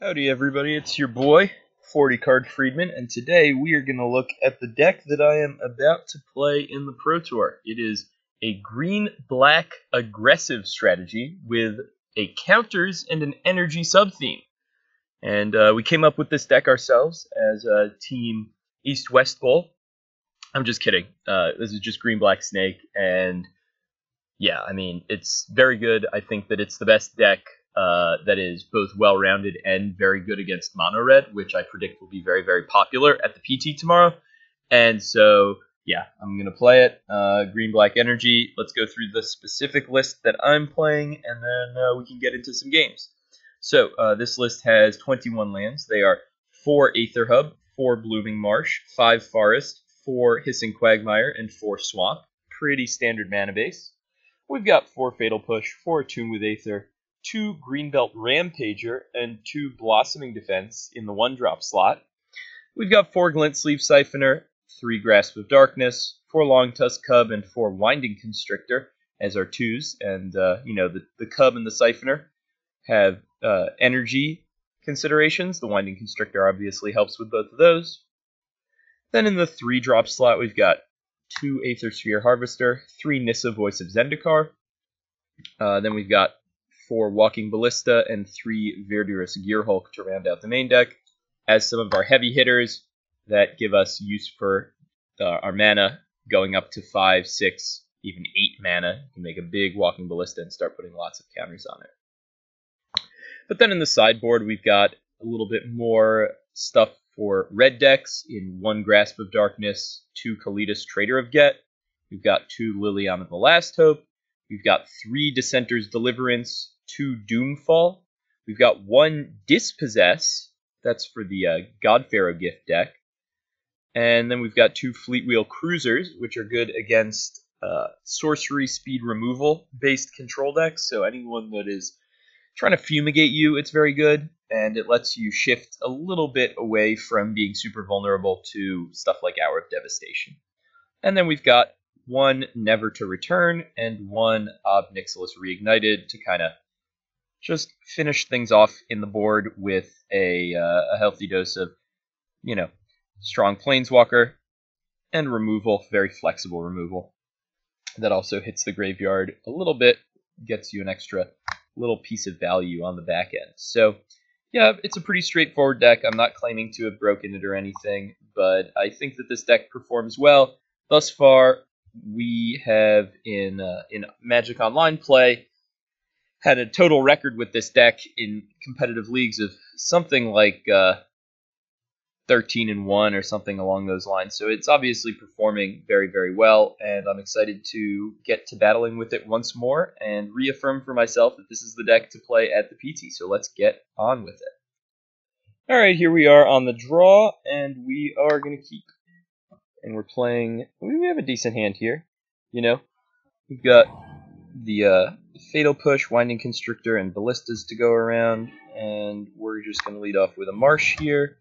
Howdy everybody, it's your boy, 40 card Friedman, and today we are going to look at the deck that I am about to play in the Pro Tour. It is a green-black aggressive strategy with a counters and an energy sub-theme. And we came up with this deck ourselves as a team East-West Bowl. I'm just kidding. This is just green-black snake, and yeah, I mean, it's very good. I think that it's the best deck that is both well-rounded and very good against mono red, which I predict will be very, very popular at the PT tomorrow. And so, yeah, I'm going to play it. Green-black energy. Let's go through the specific list that I'm playing, and then we can get into some games. So this list has 21 lands. They are 4 Aether Hub, 4 Blooming Marsh, 5 Forest, 4 Hissing Quagmire, and 4 Swamp. Pretty standard mana base. We've got 4 Fatal Push, 4 Attune with Aether, 2 Greenbelt Rampager, and 2 Blossoming Defense in the 1-drop slot. We've got 4 Glint-Sleeve Siphoner, 3 Grasp of Darkness, 4 Longtusk Cub, and 4 Winding Constrictor as our 2s. And, you know, the Cub and the Siphoner have energy considerations. The Winding Constrictor obviously helps with both of those. Then in the 3-drop slot, we've got 2 Aethersphere Harvester, 3 Nissa Voice of Zendikar. Then we've got 4 Walking Ballista and 3 Verdurous Gearhulk to round out the main deck as some of our heavy hitters that give us use for our mana going up to 5, 6, even 8 mana. You can make a big Walking Ballista and start putting lots of counters on it. But then in the sideboard, we've got a little bit more stuff for red decks in 1 Grasp of Darkness, 2 Kalitas, Traitor of Ghet. We've got 2 Liliana, the Last Hope. We've got 3 Dissenter's Deliverance, 2 Doomfall. We've got 1 Dispossess. That's for the Godpharaoh gift deck. And then we've got 2 Fleetwheel Cruisers, which are good against sorcery speed removal based control decks. So anyone that is trying to fumigate you, it's very good. And it lets you shift a little bit away from being super vulnerable to stuff like Hour of Devastation. And then we've got 1 Never to Return and 1 Ob Nixilis Reignited to kind of just finish things off in the board with a healthy dose of, you know, strong Planeswalker and removal, very flexible removal. That also hits the graveyard a little bit, gets you an extra little piece of value on the back end. So, yeah, it's a pretty straightforward deck. I'm not claiming to have broken it or anything, but I think that this deck performs well. Thus far, we have, in Magic Online play, had a total record with this deck in competitive leagues of something like 13-1 or something along those lines. So it's obviously performing very, very well, and I'm excited to get to battling with it once more and reaffirm for myself that this is the deck to play at the PT. So let's get on with it. All right, here we are on the draw, and we are going to keep. And we're playing. We have a decent hand here. You know, we've got the Fatal Push, Winding Constrictor, and Ballistas to go around, and we're just going to lead off with a Marsh here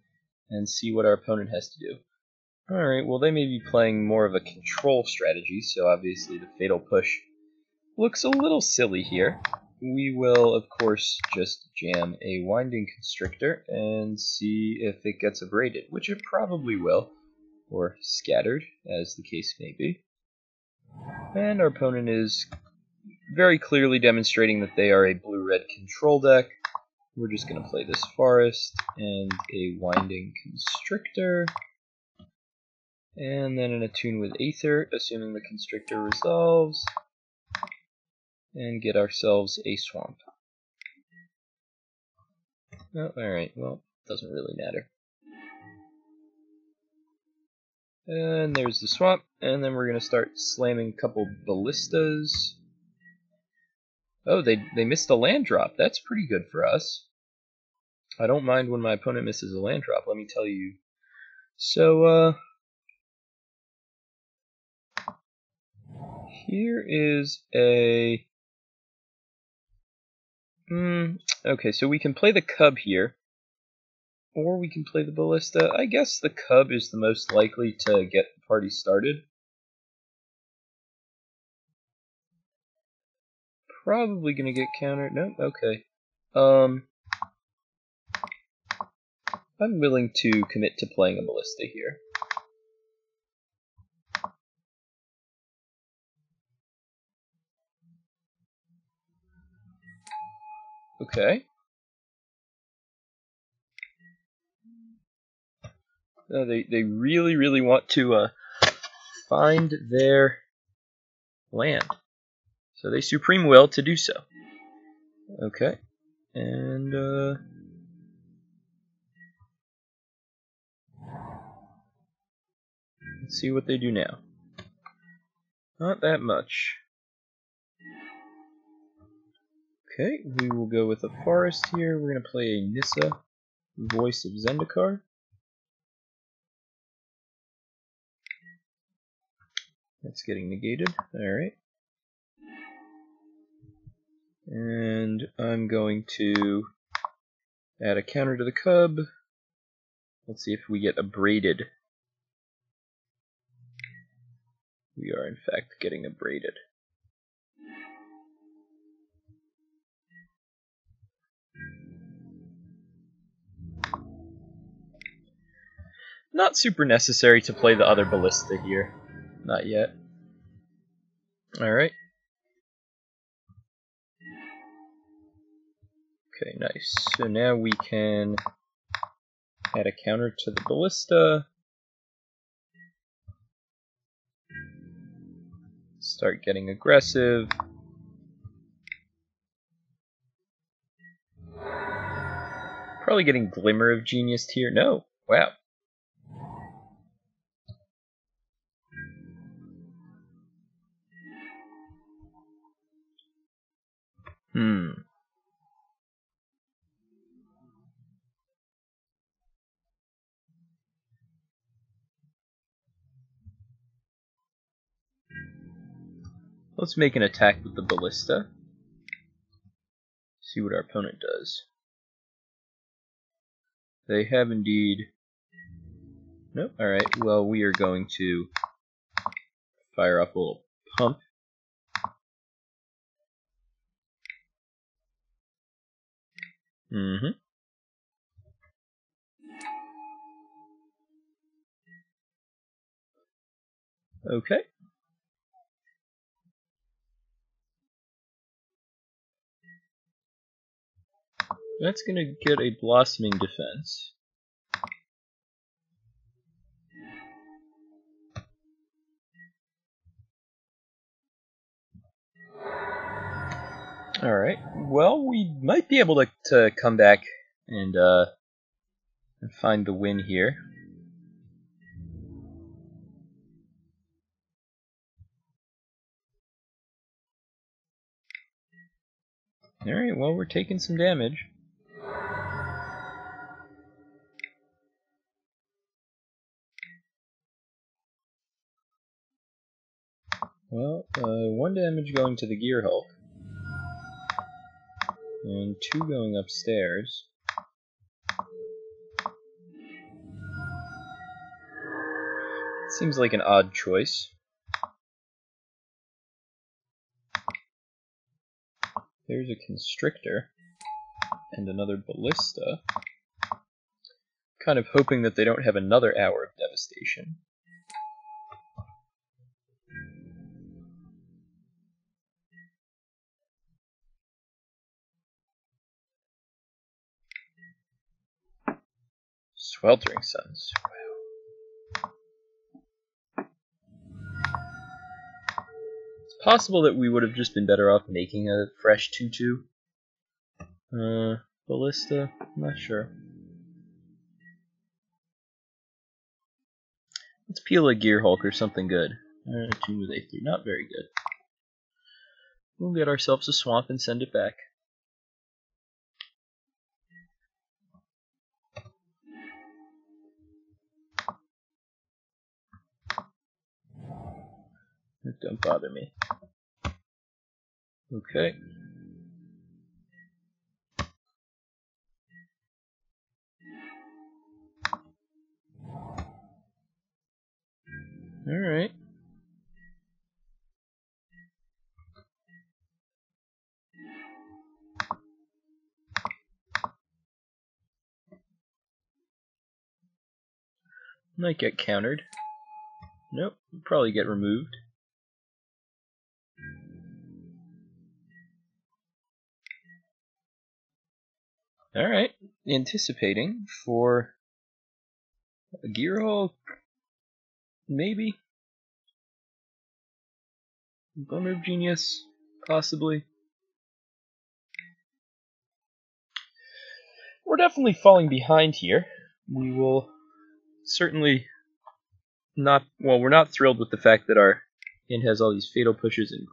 and see what our opponent has to do. Alright, well they may be playing more of a control strategy, so obviously the Fatal Push looks a little silly here. We will, of course, just jam a Winding Constrictor and see if it gets abraded, which it probably will, or scattered, as the case may be. And our opponent is very clearly demonstrating that they are a blue-red control deck. We're just going to play this Forest and a Winding Constrictor. And then an Attune with Aether, assuming the Constrictor resolves. And get ourselves a Swamp. Oh, alright, well, doesn't really matter. And there's the Swamp, and then we're going to start slamming a couple Ballistas. Oh, they missed a land drop. That's pretty good for us. I don't mind when my opponent misses a land drop, let me tell you. So, here is a... okay, so we can play the Cub here. Or we can play the Ballista. I guess the Cub is the most likely to get the party started. Probably gonna get countered. No, okay. I'm willing to commit to playing a Ballista here. Okay. They really want to find their land. So they Supreme Will to do so. Okay. And let's see what they do now. Not that much. Okay, we will go with a forest here. We're going to play a Nissa, Voice of Zendikar. That's getting negated. Alright. And I'm going to add a counter to the Cub. Let's see if we get abraded. We are in fact getting abraded. Not super necessary to play the other Ballista here. Not yet. Alright. Okay, nice. So now we can add a counter to the Ballista. Start getting aggressive. Probably getting Glimmer of Genius here. No. Wow. Let's make an attack with the Ballista. See what our opponent does. They have indeed... Nope. Alright, well, we are going to fire off a little pump. Okay. That's going to get a Blossoming Defense. Alright, well, we might be able to come back and find the win here. Alright, well, we're taking some damage. Well, 1 damage going to the Gearhulk. And 2 going upstairs. Seems like an odd choice. There's a Constrictor. And another Ballista. Kind of hoping that they don't have another Hour of Devastation. Sweltering Suns. Wow. It's possible that we would have just been better off making a fresh 2/2. Ballista? I'm not sure. Let's peel a Gearhulk or something good. Attune with Aether. Not very good. We'll get ourselves a swamp and send it back. Don't bother me. Okay. Alright. Might get countered. Nope, probably get removed. Alright, anticipating for a Gearhulk, maybe? Bummer of Genius, possibly. We're definitely falling behind here. We will certainly not, well, we're not thrilled with the fact that our hand has all these Fatal Pushes and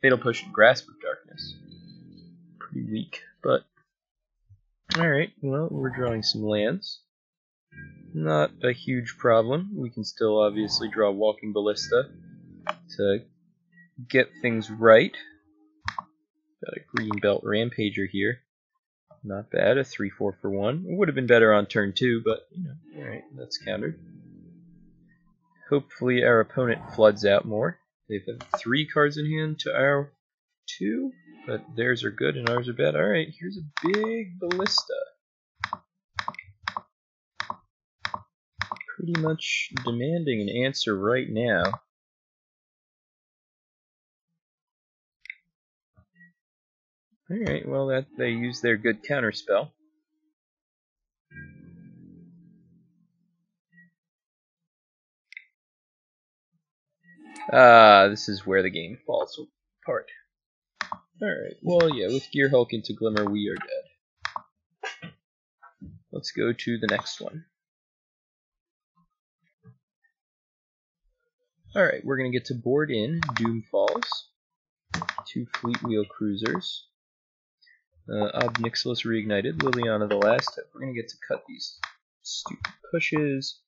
Fatal Push and Grasp of Darkness. Pretty weak, but alright, well, we're drawing some lands. Not a huge problem. We can still obviously draw Walking Ballista to get things right. Got a Greenbelt Rampager here. Not bad, a 3-4 for 1. It would have been better on turn 2, but, you know, alright, that's countered. Hopefully our opponent floods out more. They've got 3 cards in hand to our 2, but theirs are good and ours are bad. Alright, here's a big Ballista. Pretty much demanding an answer right now. Alright, well, they use their good counterspell. This is where the game falls apart. Alright, well, yeah, with Gearhulk into Glimmer, we are dead. Let's go to the next one. Alright, we're going to get to board in Doomfalls, 2 Fleetwheel Cruisers, Ob Nixilis Reignited, Liliana the last hit. We're going to get to cut these stupid pushes,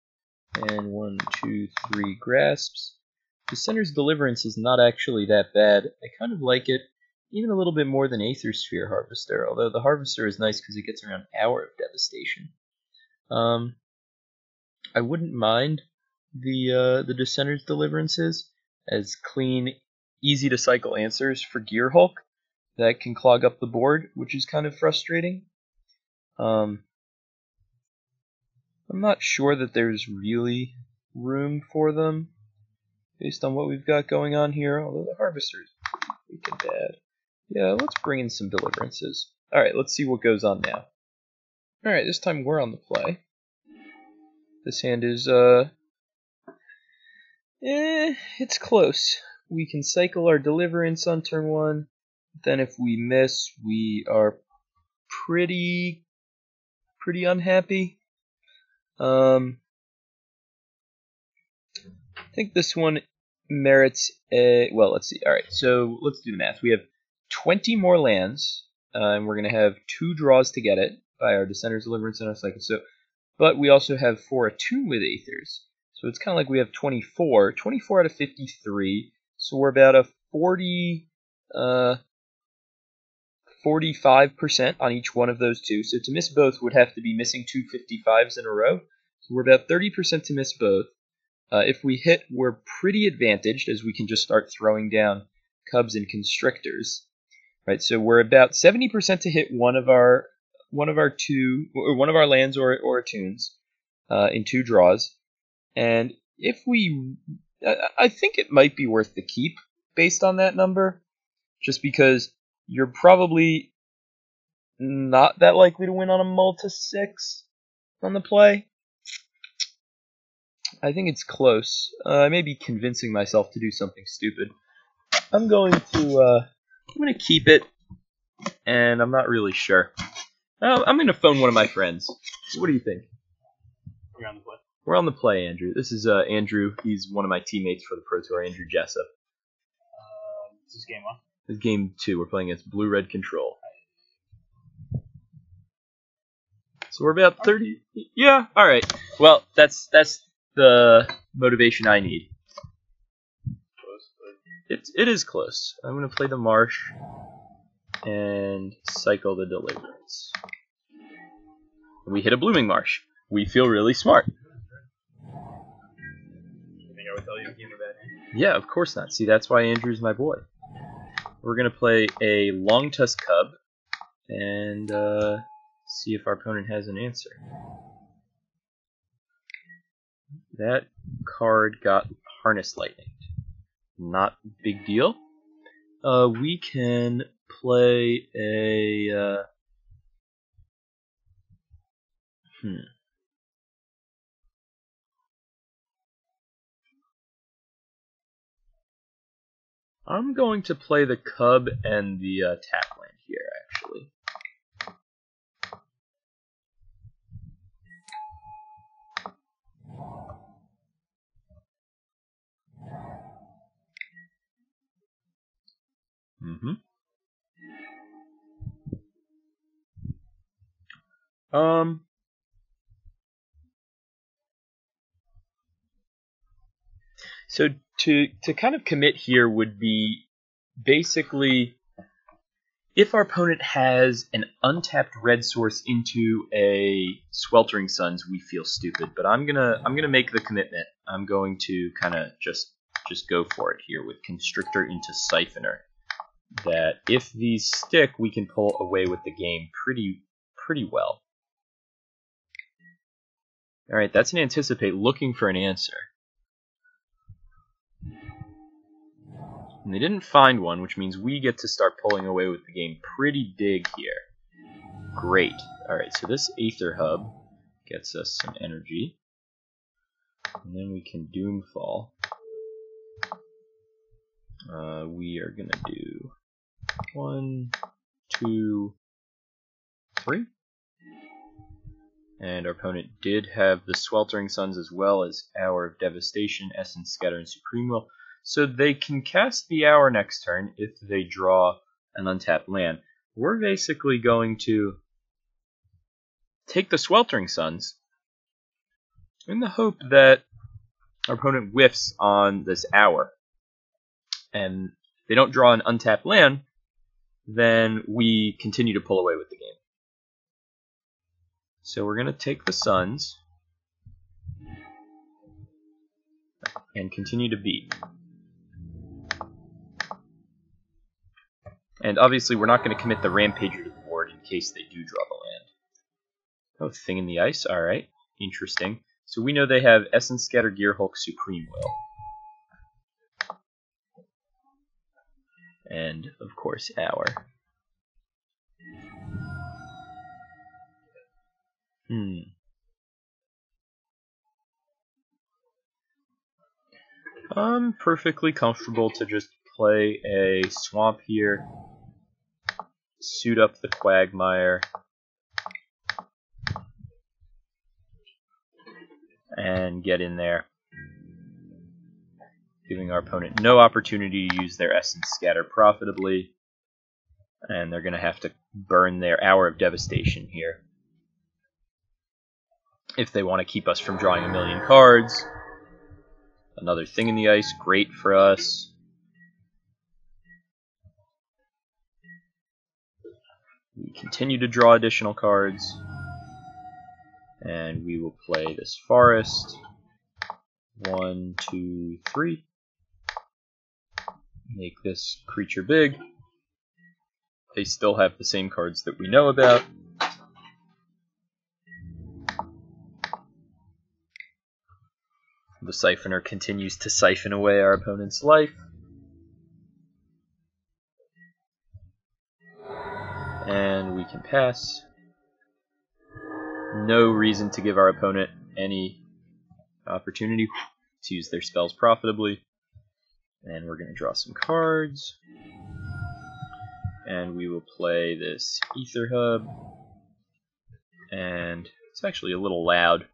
and 1, 2, 3 grasps. Dissenter's Deliverance is not actually that bad. I kind of like it, even a little bit more than Aethersphere Harvester, although the Harvester is nice because it gets around an hour of devastation. I wouldn't mind the Dissenter's Deliverances as clean, easy to cycle answers for Gearhulk that can clog up the board, which is kind of frustrating. I'm not sure that there's really room for them based on what we've got going on here, although the Harvester is pretty freaking bad. Yeah, let's bring in some Deliverances. Alright, let's see what goes on now. Alright, this time we're on the play. This hand is, it's close. We can cycle our Deliverance on turn 1. Then if we miss, we are pretty unhappy. I think this one merits a, well, let's see. Alright, so let's do the math. We have 20 more lands, and we're going to have 2 draws to get it by our Dissenter's Deliverance and our cycle. So, but we also have 4 Attune with Aethers. So it's kind of like we have 24 out of 53. So we're about a 45% on each one of those 2. So to miss both would have to be missing 2 55s in a row. So we're about 30% to miss both. If we hit, we're pretty advantaged as we can just start throwing down Cubs and Constrictors. Right, so we're about 70% to hit one of our lands or Attunes in 2 draws. And if we, I think it might be worth the keep based on that number, just because you're probably not that likely to win on a multi-6 on the play. I think it's close. I may be convincing myself to do something stupid. I'm going to keep it, and I'm not really sure. I'm going to phone one of my friends. What do you think? We're on the play. We're on the play, Andrew. This is Andrew. He's one of my teammates for the Pro Tour, Andrew Jessup. This is game 1. This is game 2. We're playing against Blue-Red Control. So we're about 30. Yeah, all right. Well, that's the motivation I need. Close, It is close. I'm going to play the Marsh and cycle the Deliverance. We hit a Blooming Marsh. We feel really smart. You think I would tell you a game of bad hand? Yeah, of course not. See, that's why Andrew's my boy. We're going to play a Longtusk Cub and see if our opponent has an answer. That card got Harness Lightning. Not big deal. We can play a... I'm going to play the Cub and the tap land here, actually. So to kind of commit here would be basically if our opponent has an untapped red source into a Sweltering Suns, we feel stupid. But I'm gonna make the commitment. I'm going to kind of just go for it here with Constrictor into Siphoner. That if these stick, we can pull away with the game pretty well. All right, that's an Anticipate, looking for an answer. And they didn't find one, which means we get to start pulling away with the game pretty big here. Great. Alright, so this Aether Hub gets us some energy. And then we can Doomfall. We are going to do 1, 2, 3. And our opponent did have the Sweltering Suns as well as Hour of Devastation, Essence Scatter, and Supreme Will. So they can cast the Hour next turn if they draw an untapped land. We're basically going to take the Sweltering Suns in the hope that our opponent whiffs on this Hour. And if they don't draw an untapped land, then we continue to pull away with the game. So we're going to take the Suns and continue to beat. And obviously we're not going to commit the Rampager to the board in case they do draw the land. Oh, Thing in the Ice, alright. Interesting. So we know they have Essence Scatter, Gearhulk, Supreme Will. And, of course, Hour. I'm perfectly comfortable to just play a Swamp here, suit up the Quagmire, and get in there, giving our opponent no opportunity to use their Essence Scatter profitably, and they're going to have to burn their Hour of Devastation here if they want to keep us from drawing a million cards. Another Thing in the Ice, great for us. We continue to draw additional cards, and we will play this Forest. 1, 2, 3. Make this creature big. They still have the same cards that we know about. The Siphoner continues to siphon away our opponent's life. And we can pass. No reason to give our opponent any opportunity to use their spells profitably. And we're going to draw some cards. And we will play this Aether Hub. And it's actually a little loud.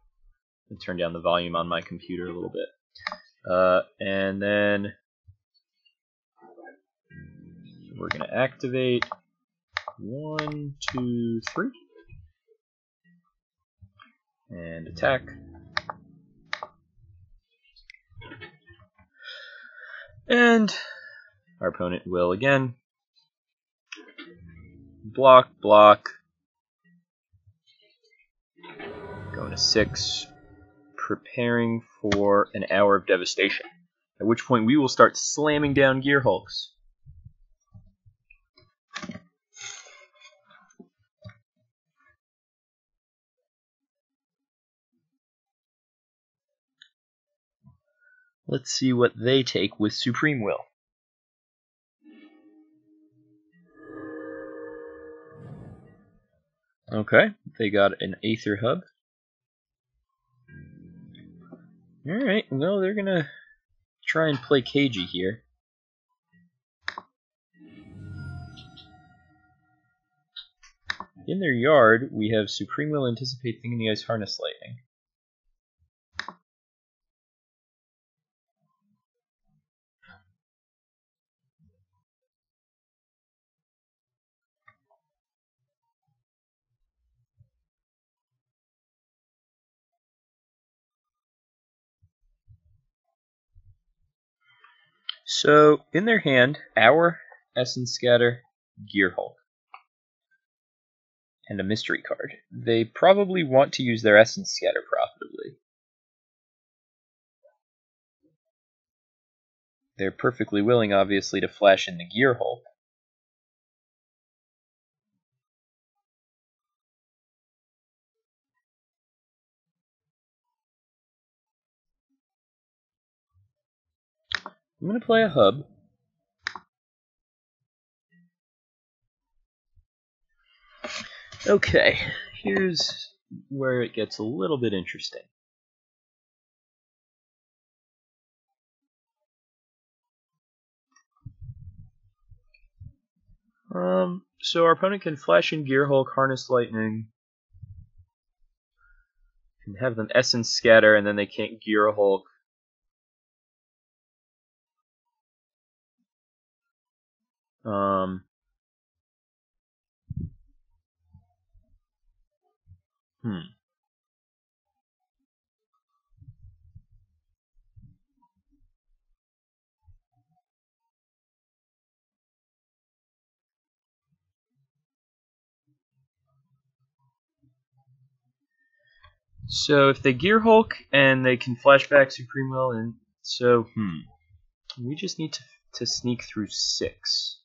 I'll turn down the volume on my computer a little bit. And then we're going to activate 1, 2, 3. And attack. And our opponent will again block, block. Going to 6. Preparing for an Hour of Devastation, at which point we will start slamming down Gearhulks. Let's see what they take with Supreme Will. Okay, they got an Aether Hub. Alright, well, they're gonna try and play cagey here. In their yard, we have Supreme Will, Anticipate, Thing in the Ice, Harness Lightning. So, in their hand, our Essence Scatter, Gearhulk, and a mystery card. They probably want to use their Essence Scatter profitably. They're perfectly willing, obviously, to flash in the Gearhulk. I'm going to play a Hub. Okay, here's where it gets a little bit interesting. So our opponent can flash in Gearhulk, Harness Lightning, and have them Essence Scatter, and then they can't Gearhulk. So if they Gearhulk and they can flashback Supreme Will, and so we just need to sneak through 6.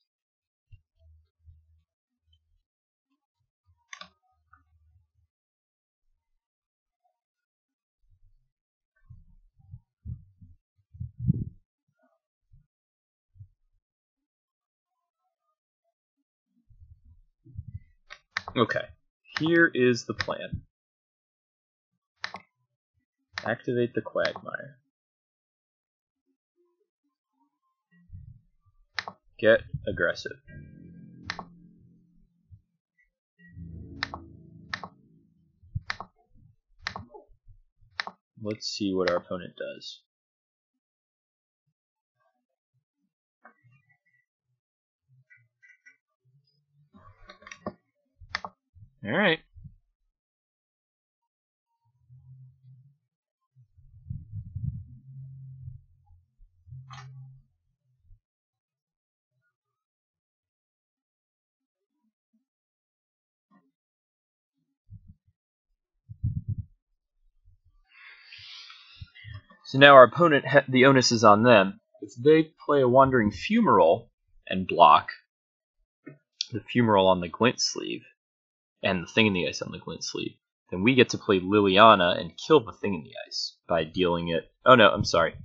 Okay, here is the plan. Activate the Quagmire. Get aggressive. Let's see what our opponent does. Alright. So now our opponent, the onus is on them. If they play a Wandering Fumarole and block the Fumarole on the Glint-Sleeve, and the Thing in the Ice on the Glint-Sleeve, then we get to play Liliana and kill the Thing in the Ice by dealing it... Oh no, I'm sorry.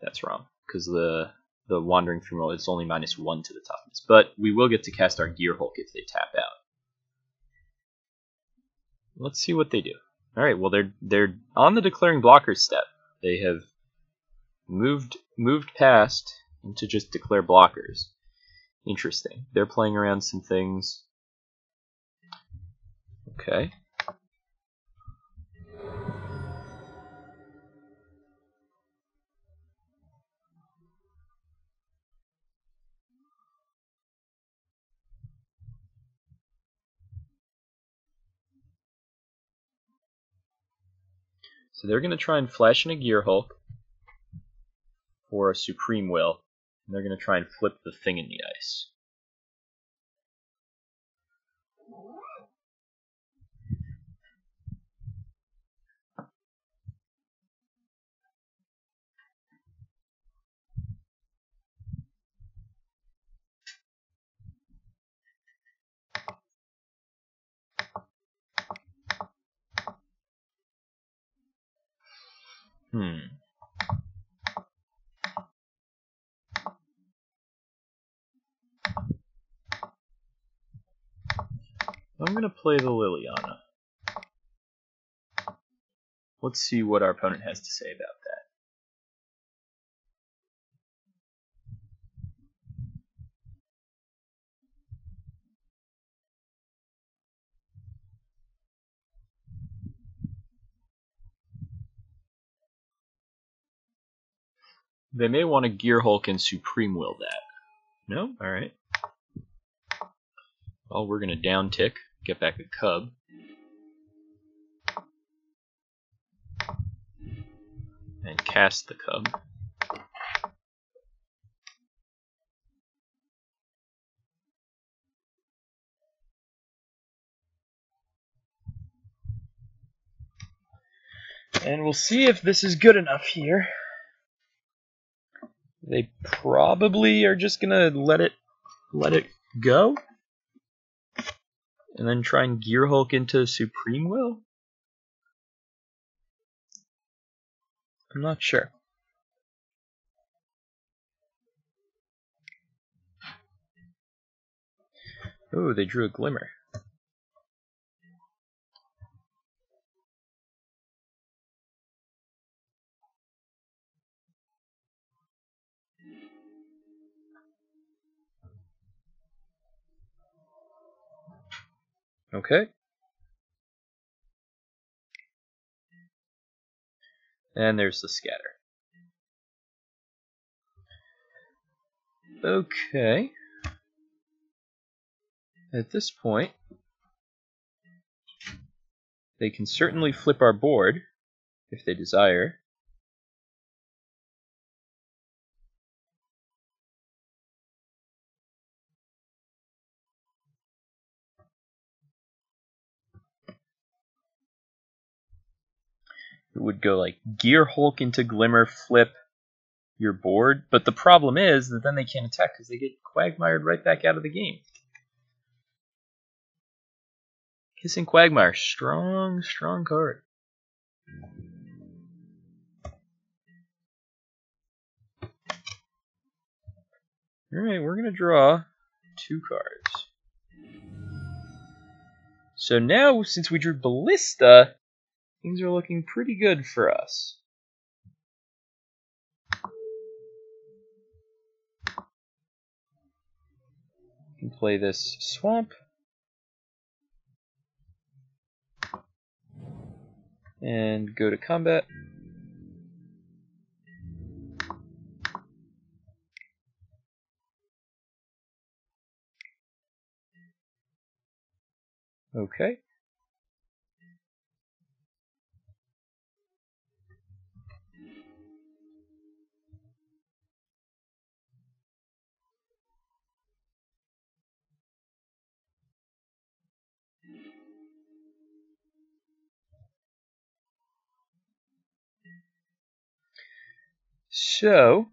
That's wrong, because the Wandering Fumarole is only -1 to the toughness. But we will get to cast our Gearhulk if they tap out. Let's see what they do. Alright, well they're on the declaring blockers step. They have moved past into just declare blockers. Interesting. They're playing around some things. Okay. So they're going to try and flash in a Gearhulk for a Supreme Will, and they're going to try and flip the Thing in the Ice. I'm going to play the Liliana. Let's see what our opponent has to say about that. They may want to Gearhulk and Supreme Will that. No? Alright. Well, we're going to down tick, get back a Cub. And cast the Cub. And we'll see if this is good enough here. They probably are just gonna let it go, and then try and Gearhulk into Supreme Will. I'm not sure. Oh, they drew a Glimmer. Okay. And there's the Scatter. Okay. At this point, they can certainly flip our board, if they desire. It would go like Gearhulk into Glimmer, flip your board, but the problem is that then they can't attack because they get Quagmired right back out of the game. Hissing Quagmire, strong card. Alright, we're going to draw 2 cards. So now, since we drew Ballista, things are looking pretty good for us. We can play this Swamp. And go to combat. Okay. So,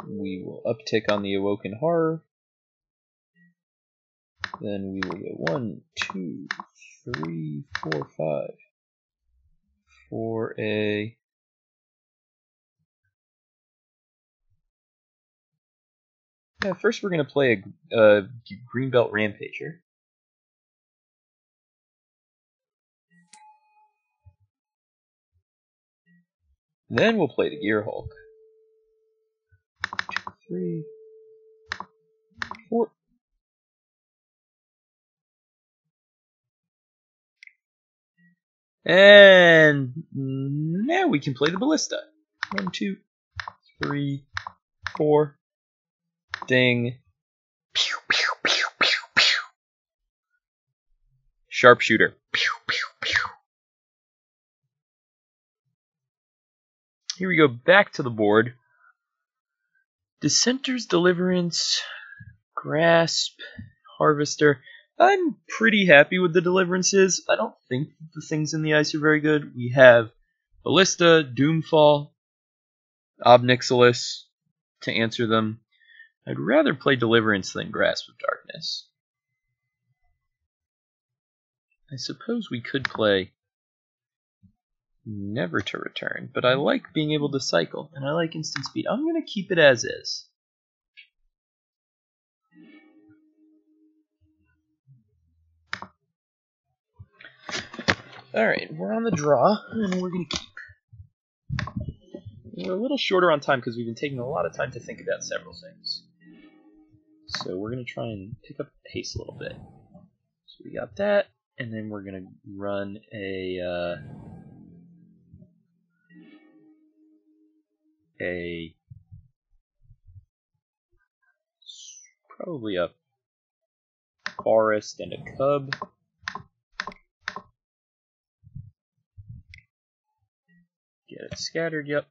we will uptick on the Awoken Horror. Then we will go 1, 2, 3, 4, 5 for a first we're going to play a Greenbelt Rampager. Then we'll play the Gearhulk. 2, 3, 4. And now we can play the Ballista. 1, 2, 3, 4. Ding. Pew, pew, pew, pew, pew. Sharpshooter. Pew, pew, pew. Here we go back to the board. Dissenter's Deliverance, Grasp, Harvester. I'm pretty happy with the Deliverances. I don't think the things in the ice are very good. We have Ballista, Doomfall, Ob Nixilis to answer them. I'd rather play Deliverance than Grasp of Darkness. I suppose we could play Never to Return, but I like being able to cycle, and I like instant speed. I'm going to keep it as is. Alright, we're on the draw, and we're going to keep. We're a little shorter on time because we've been taking a lot of time to think about several things. So we're going to try and pick up the pace a little bit. So we got that, and then we're going to run probably a forest and a cub. Get it scattered, yep.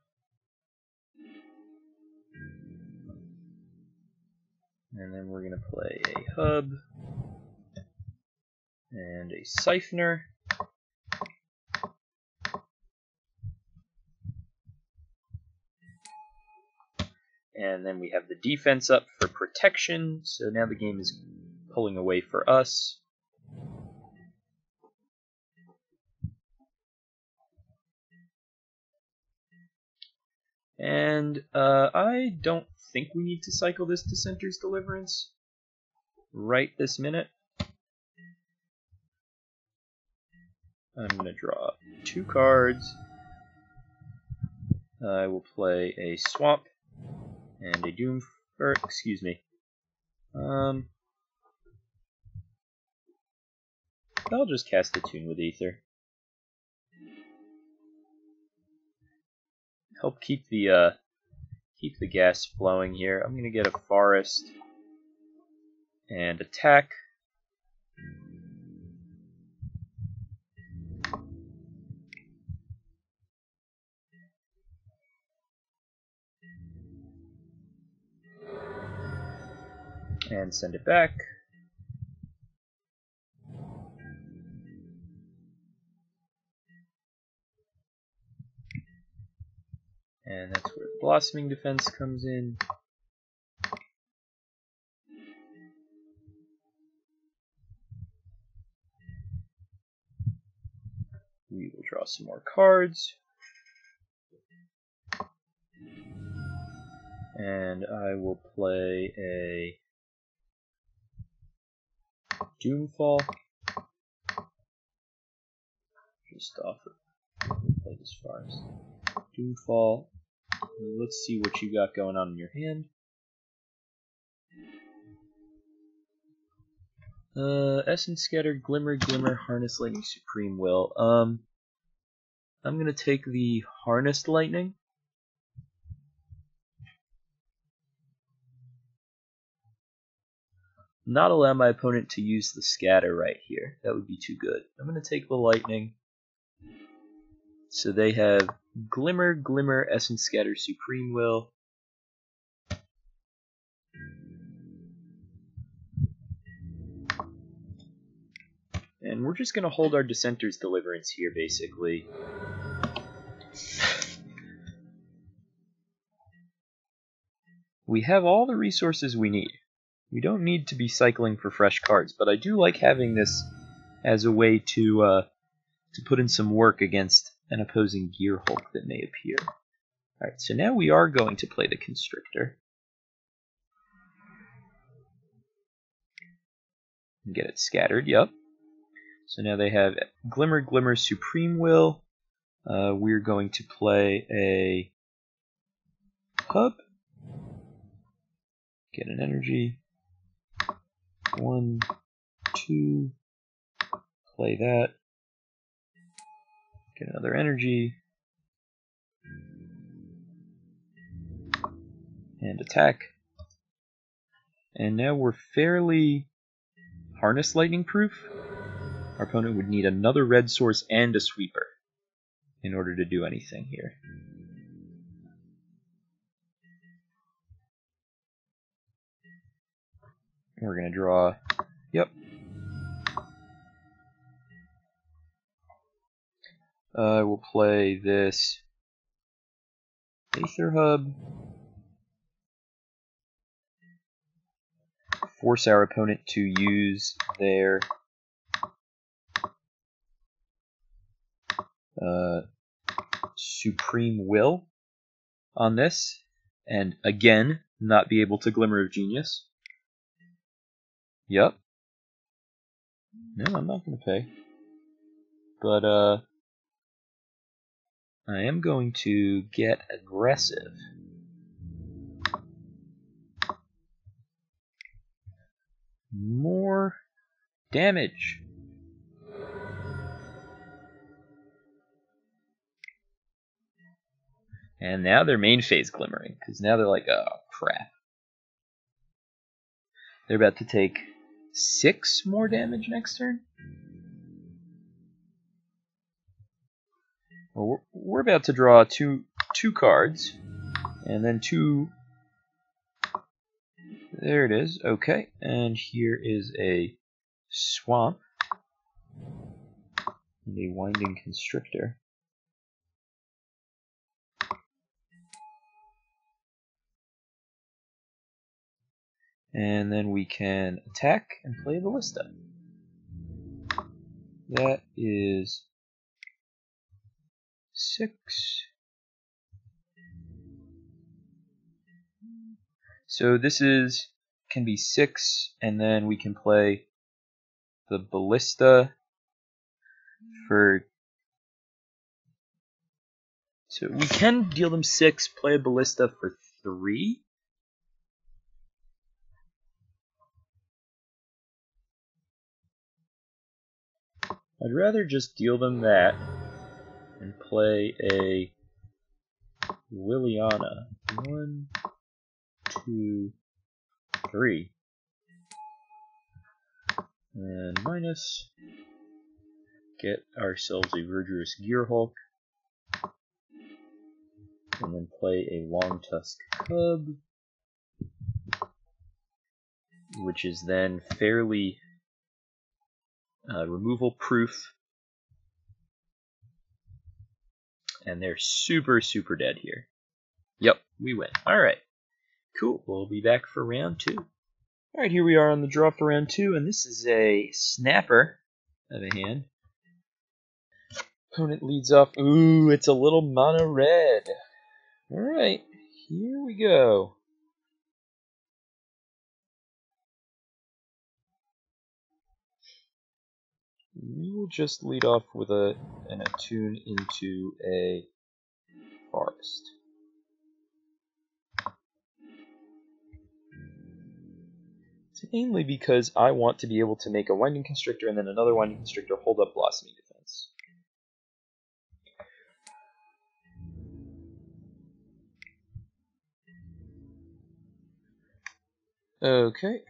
And then we're going to play a hub and a siphoner. And then we have the defense up for protection, so now the game is pulling away for us. And I don't think we need to cycle this Dissenter's Deliverance right this minute. I'm going to draw 2 cards. I will play a Swamp and a Doom, or excuse me. I'll just cast Attune with Aether. Help keep the gas flowing here. I'm gonna get a forest and attack. And send it back. And that's where the Blossoming Defense comes in. We will draw some more cards. And I will play a Doomfall. Just off it. We'll play this forest. Doomfall. Let's see what you got going on in your hand. Essence Scatter, Glimmer, Harness Lightning, Supreme Will. I'm gonna take the Harnessed Lightning. Not allow my opponent to use the scatter right here. That would be too good. I'm going to take the lightning. So they have Glimmer, Essence Scatter, Supreme Will. And we're just going to hold our Dissenter's Deliverance here, basically. We have all the resources we need. We don't need to be cycling for fresh cards, but I do like having this as a way to put in some work against an opposing Gearhulk that may appear. Alright, so now we are going to play the Constrictor. And get it scattered, yep. So now they have Glimmer, Supreme Will. We're going to play a Hub. Get an energy. 1, 2, play that, get another energy, and attack. And now we're fairly Harness Lightning proof. Our opponent would need another red source and a sweeper in order to do anything here. We're going to draw, yep. I will play this Aether Hub. Force our opponent to use their Supreme Will on this, and again, not be able to Glimmer of Genius. Yep. No, I'm not going to pay. But I am going to get aggressive. More damage. And now their main phase glimmering, because now they're like, oh crap. They're about to take 6 more damage next turn? Well, we're about to draw two cards, and then 2... There it is, okay. And here is a swamp, and a Winding Constrictor. And then we can attack and play Ballista. That is 6. So this can be 6, and then we can play the Ballista for... So we can deal them 6, play a Ballista for 3. I'd rather just deal them that and play a Liliana. 1, 2, 3. And minus. Get ourselves a Verdurous Gearhulk. And then play a Longtusk Cub, which is then fairly removal proof. And they're super, super dead here. Yep, we win. Alright, cool. We'll be back for round 2. Alright, here we are on the draw for round 2, and this is a snapper of a hand. Opponent leads off. Ooh, it's a little mono red. Alright, here we go. We will just lead off with an Attune into a forest. It's mainly because I want to be able to make a Winding Constrictor and then another Winding Constrictor hold up Blossoming Defense. Okay.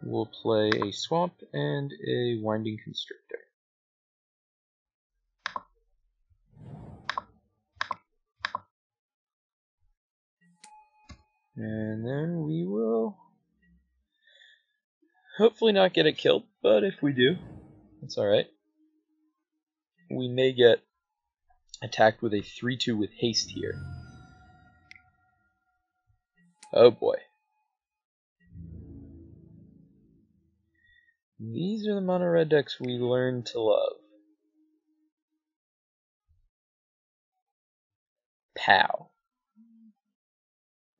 We'll play a Swamp and a Winding Constrictor. And then we will hopefully not get it killed, but if we do, that's alright. We may get attacked with a 3-2 with haste here. Oh boy. These are the mono red decks we learned to love. Pow.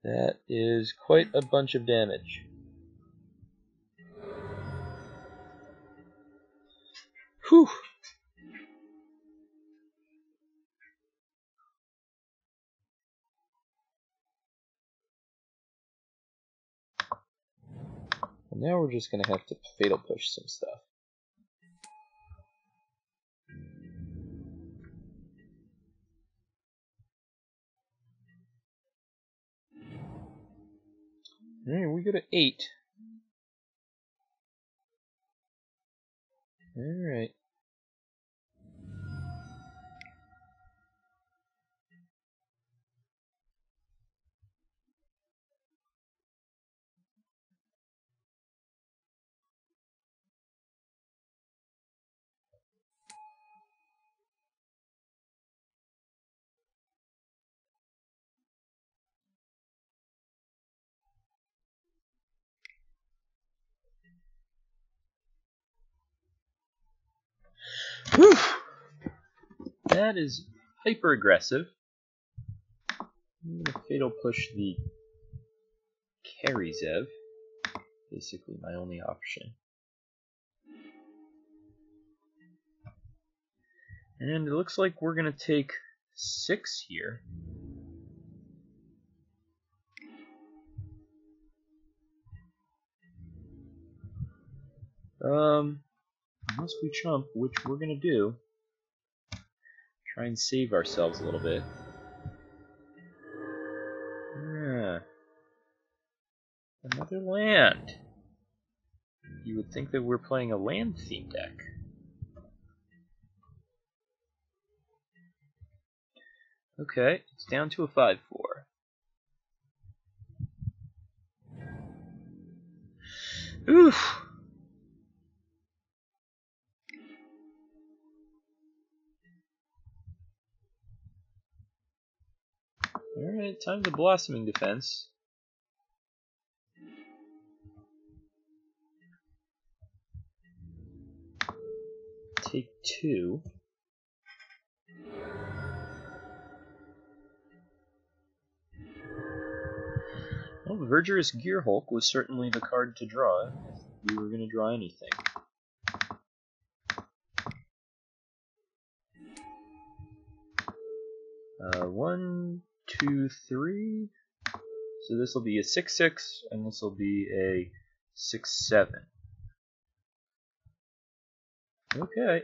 That is quite a bunch of damage. Whew. And now we're just going to have to fatal push some stuff. Alright, we go to 8. Alright. Whew. That is hyper aggressive. I'm going to fatal push the Carry Zev. Basically my only option. And it looks like we're going to take 6 here. Unless we chump, which we're going to do. Try and save ourselves a little bit. Yeah. Another land. You would think that we're playing a land theme deck. Okay, it's down to a 5-4. Oof! Alright, time to Blossoming Defense. Take 2. Well, Verdurous Gearhulk was certainly the card to draw if we were going to draw anything. One, two, three. So this will be a 6-6, and this will be a 6-7. Okay.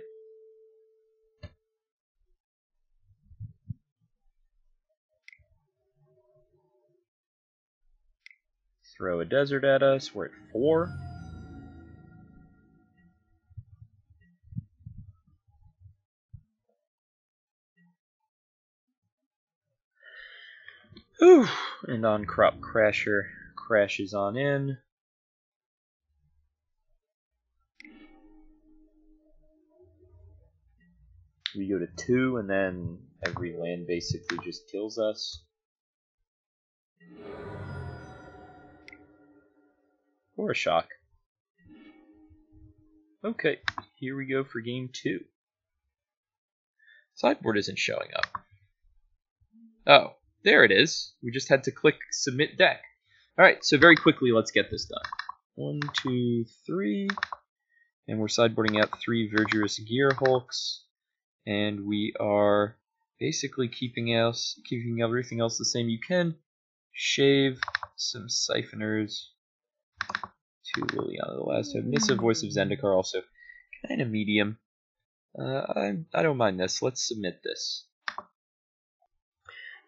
Throw a desert at us. We're at 4. Ooh, and on Crop Crasher crashes on in. We go to 2, and then every land basically just kills us. Or a shock. Okay, here we go for game 2. Sideboard isn't showing up. Oh, there it is. We just had to click Submit Deck. Alright, so very quickly, let's get this done. 1, 2, 3. And we're sideboarding out 3 Verdurous Gearhulks. And we are basically keeping everything else the same. You can shave some Siphoners to Liliana the last time. Nissa, Voice of Zendikar, also kind of medium. I don't mind this. Let's submit this.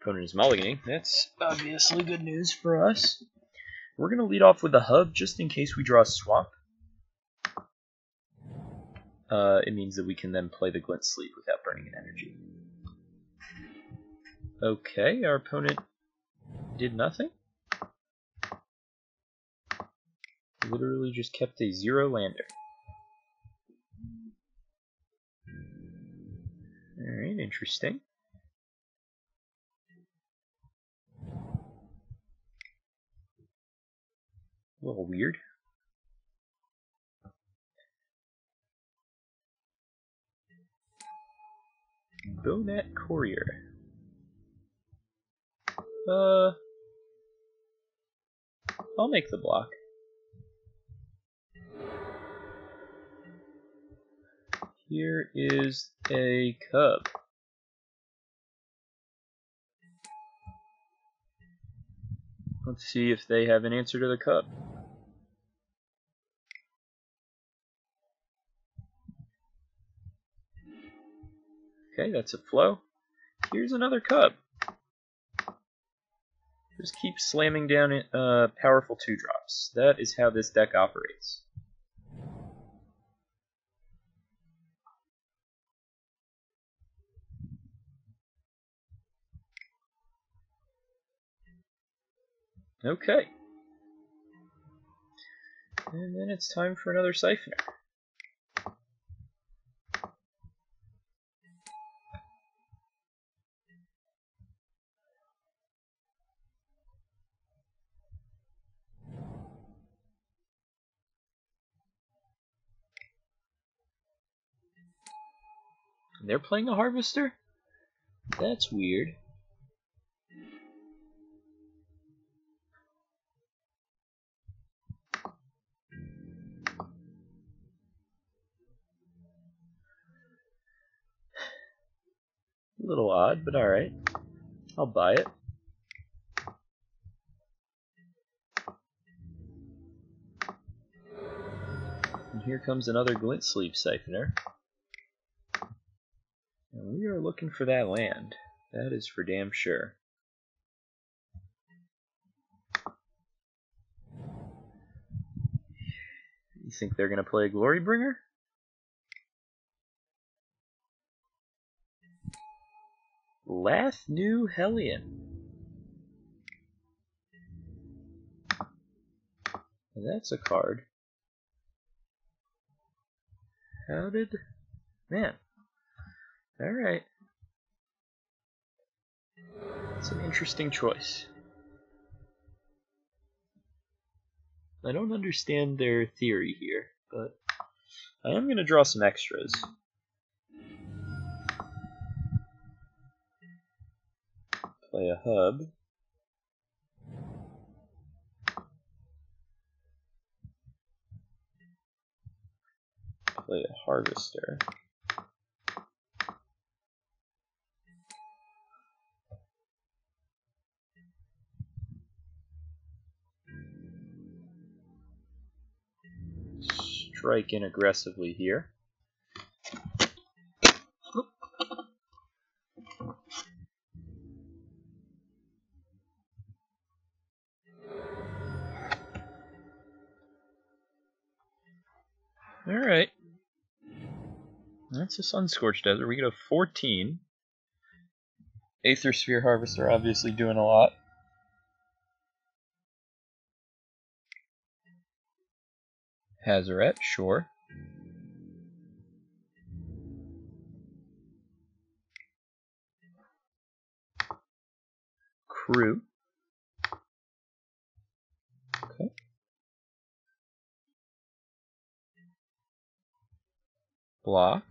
Opponent is mulliganing. That's obviously good news for us. We're going to lead off with a hub just in case we draw a swamp. It means that we can then play the Glint-Sleeve without burning an energy. Okay, our opponent did nothing. Literally just kept a 0 lander. Alright, interesting. A little weird. Bonnet Courier. I'll make the block. Here is a cub. Let's see if they have an answer to the cub. Okay, that's a flow. Here's another cub. Just keep slamming down powerful 2-drops. That is how this deck operates. Okay. And then it's time for another Siphoner. They're playing a Harvester? That's weird. A little odd, but alright. I'll buy it. And here comes another Glint-Sleeve Siphoner. And we are looking for that land. That is for damn sure. You think they're going to play a Glorybringer? Lathnu Hellion. That's a card. How did... Man. Alright. It's an interesting choice. I don't understand their theory here, but I am going to draw some extras. Play a hub. Play a harvester. Strike in aggressively here. Alright. That's a Sunscorched Desert. We get a 14. Aethersphere Harvester obviously doing a lot. Hazoret, sure. Crew. Okay. Block.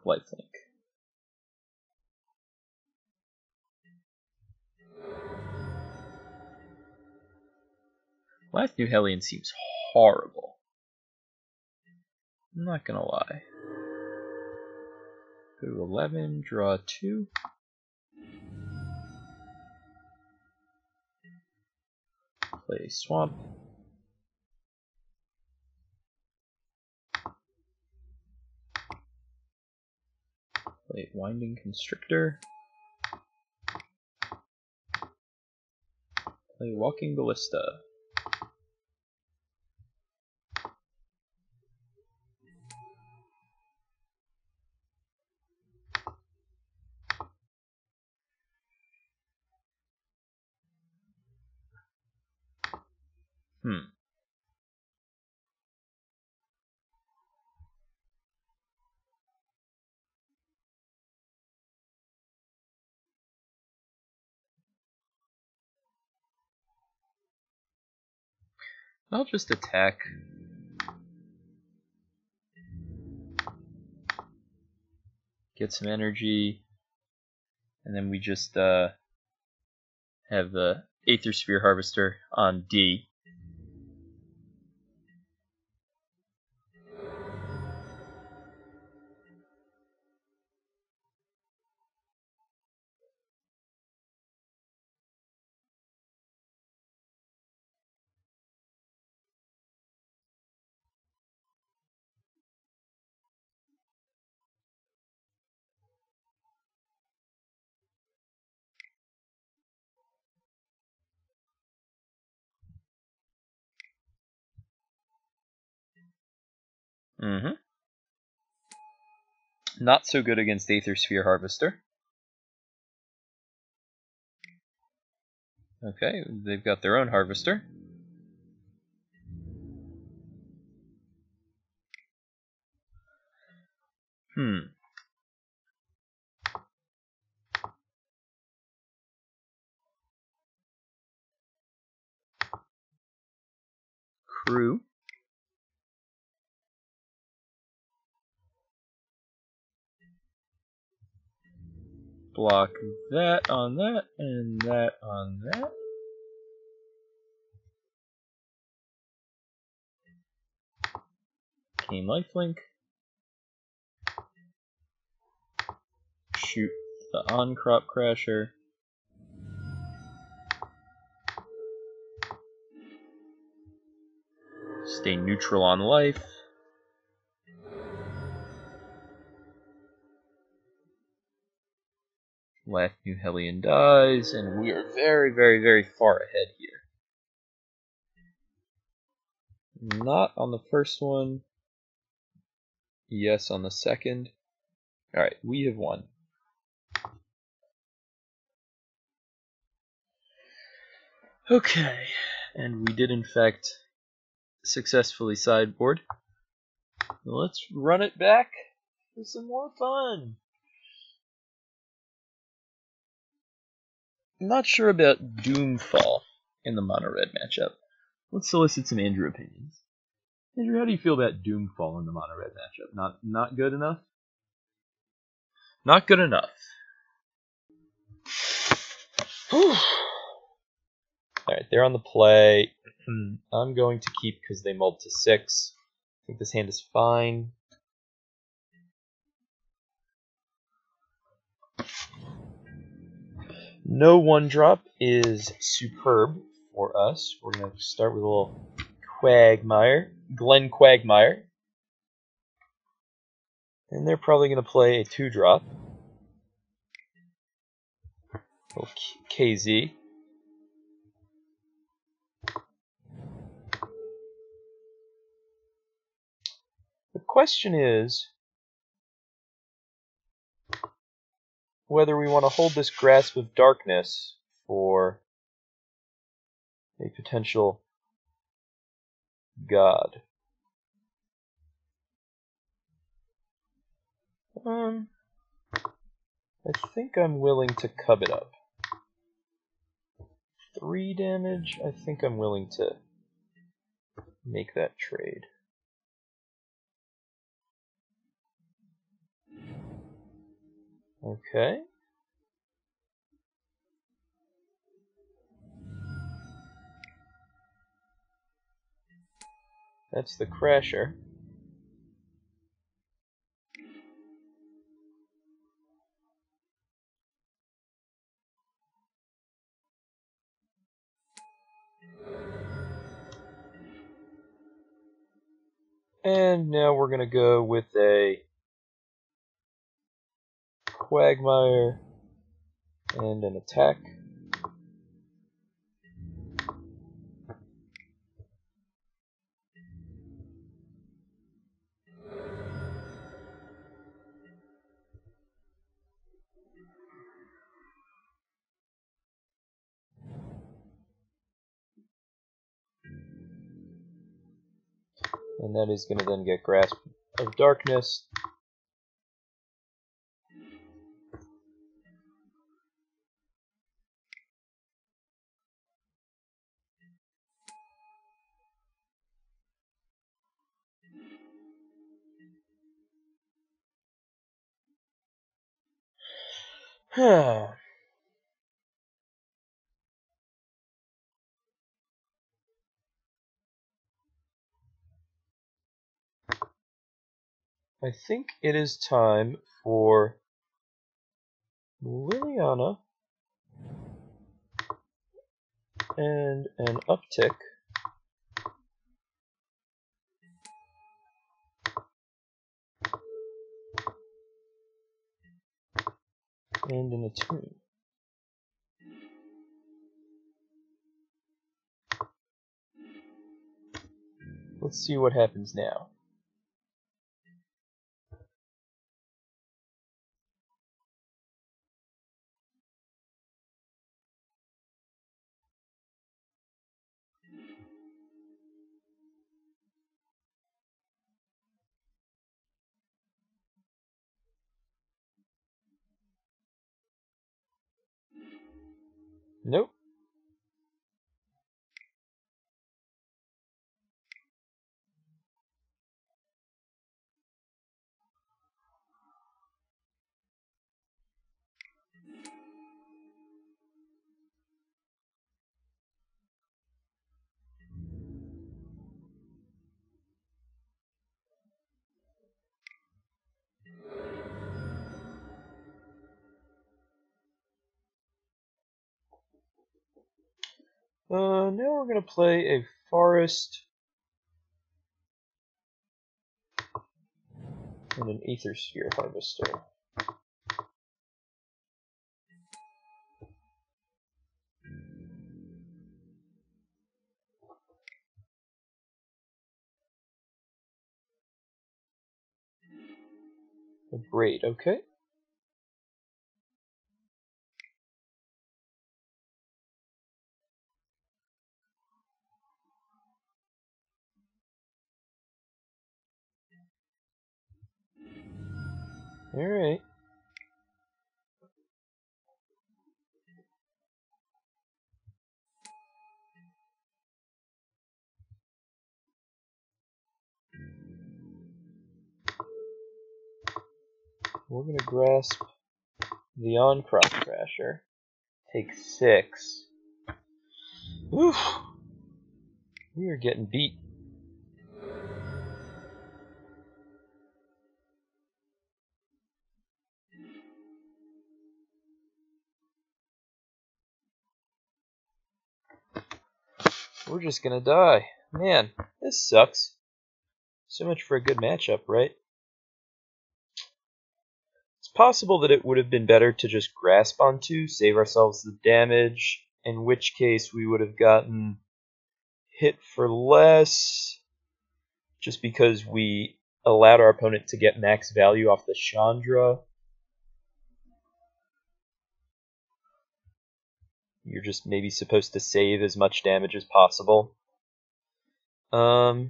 Lifelink. Lathnu Hellion seems horrible. I'm not gonna lie. Go to 11, draw 2. Play Swamp. Play Winding Constrictor. Play Walking Ballista. I'll just attack. Get some energy. And then we just have the Aethersphere Harvester on D. Not so good against Aethersphere Harvester. Okay, they've got their own Harvester. Crew. Block that on that, and that on that. Arcane Lifelink. Shoot the On-Crop Crasher. Stay neutral on life. Last New Hellion dies, and we are very, very, very far ahead here. Not on the first one. Yes, on the second. Alright, we have won. Okay, and we did in fact successfully sideboard. Let's run it back for some more fun. I'm not sure about Doomfall in the mono-red matchup. Let's solicit some Andrew opinions. Andrew, how do you feel about Doomfall in the mono-red matchup? Not good enough? Not good enough. Alright, they're on the play. I'm going to keep because they mulled to 6. I think this hand is fine. No 1-drop is superb for us. We're going to start with a little Quagmire, Quagmire. And they're probably going to play a 2-drop. Little KZ. The question is whether we want to hold this Grasp of Darkness for a potential god. I think I'm willing to cub it up. 3 damage, I think I'm willing to make that trade. Okay. That's the Crasher. And now we're going to go with a Quagmire and an attack. And that is going to then get Grasp of Darkness. I think it is time for Liliana and an uptick and an Attune. Let's see what happens now. Nope. Now we're going to play a Forest and an Aethersphere Harvester. A Braid, okay. Alright. We're going to grasp the On-Crop Crasher. Take 6. Oof. We are getting beat. We're just gonna die. Man, this sucks. So much for a good matchup, right? It's possible that it would have been better to just grasp on 2, save ourselves the damage, in which case we would have gotten hit for less, just because we allowed our opponent to get max value off the Chandra. You're just maybe supposed to save as much damage as possible. Yeah,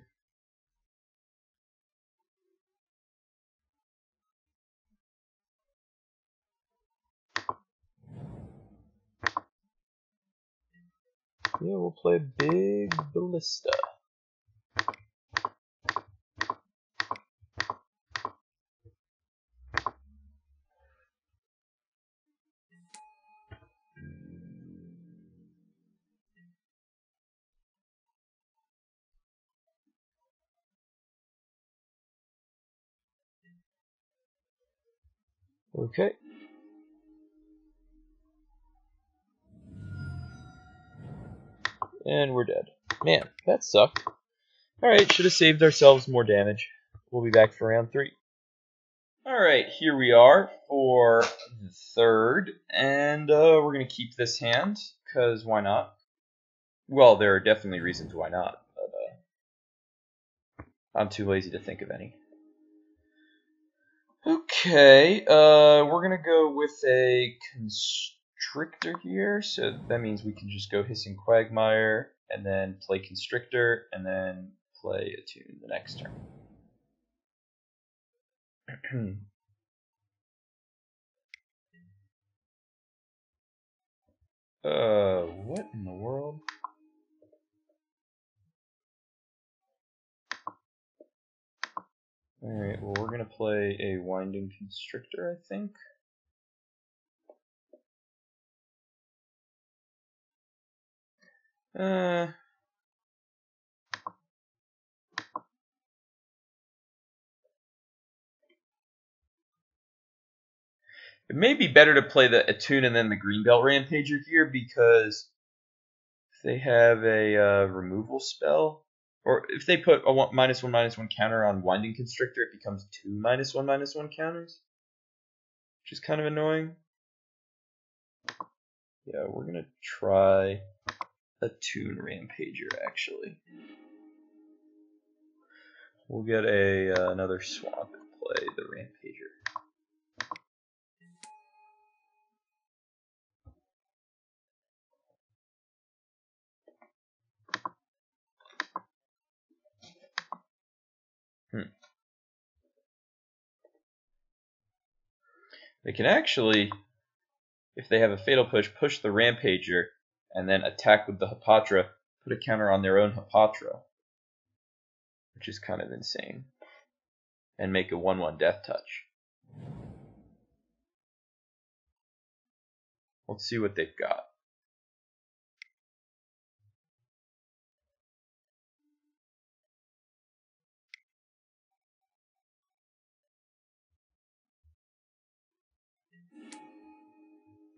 we'll play Big Ballista. Okay. And we're dead. Man, that sucked. Alright, should have saved ourselves more damage. We'll be back for round 3. Alright, here we are for the 3rd, and we're going to keep this hand, because why not? Well, there are definitely reasons why not, but I'm too lazy to think of any. Okay, we're going to go with a Constrictor here, so that means we can just go Hissing Quagmire, and then play Constrictor, and then play Attune the next turn. What in the world? Alright, well we're gonna play a Winding Constrictor, I think. It may be better to play the Attune and then the Greenbelt Rampager here, because if they have a removal spell, or if they put a -1/-1 counter on Winding Constrictor, it becomes 2 -1/-1 counters, which is kind of annoying. Yeah, we're going to try Attune Rampager, actually. We'll get another swamp and play the Rampager. They can actually, if they have a Fatal Push, push the Rampager, and then attack with the Hapatra, put a counter on their own Hapatra, which is kind of insane, and make a 1/1 Death Touch. Let's see what they've got.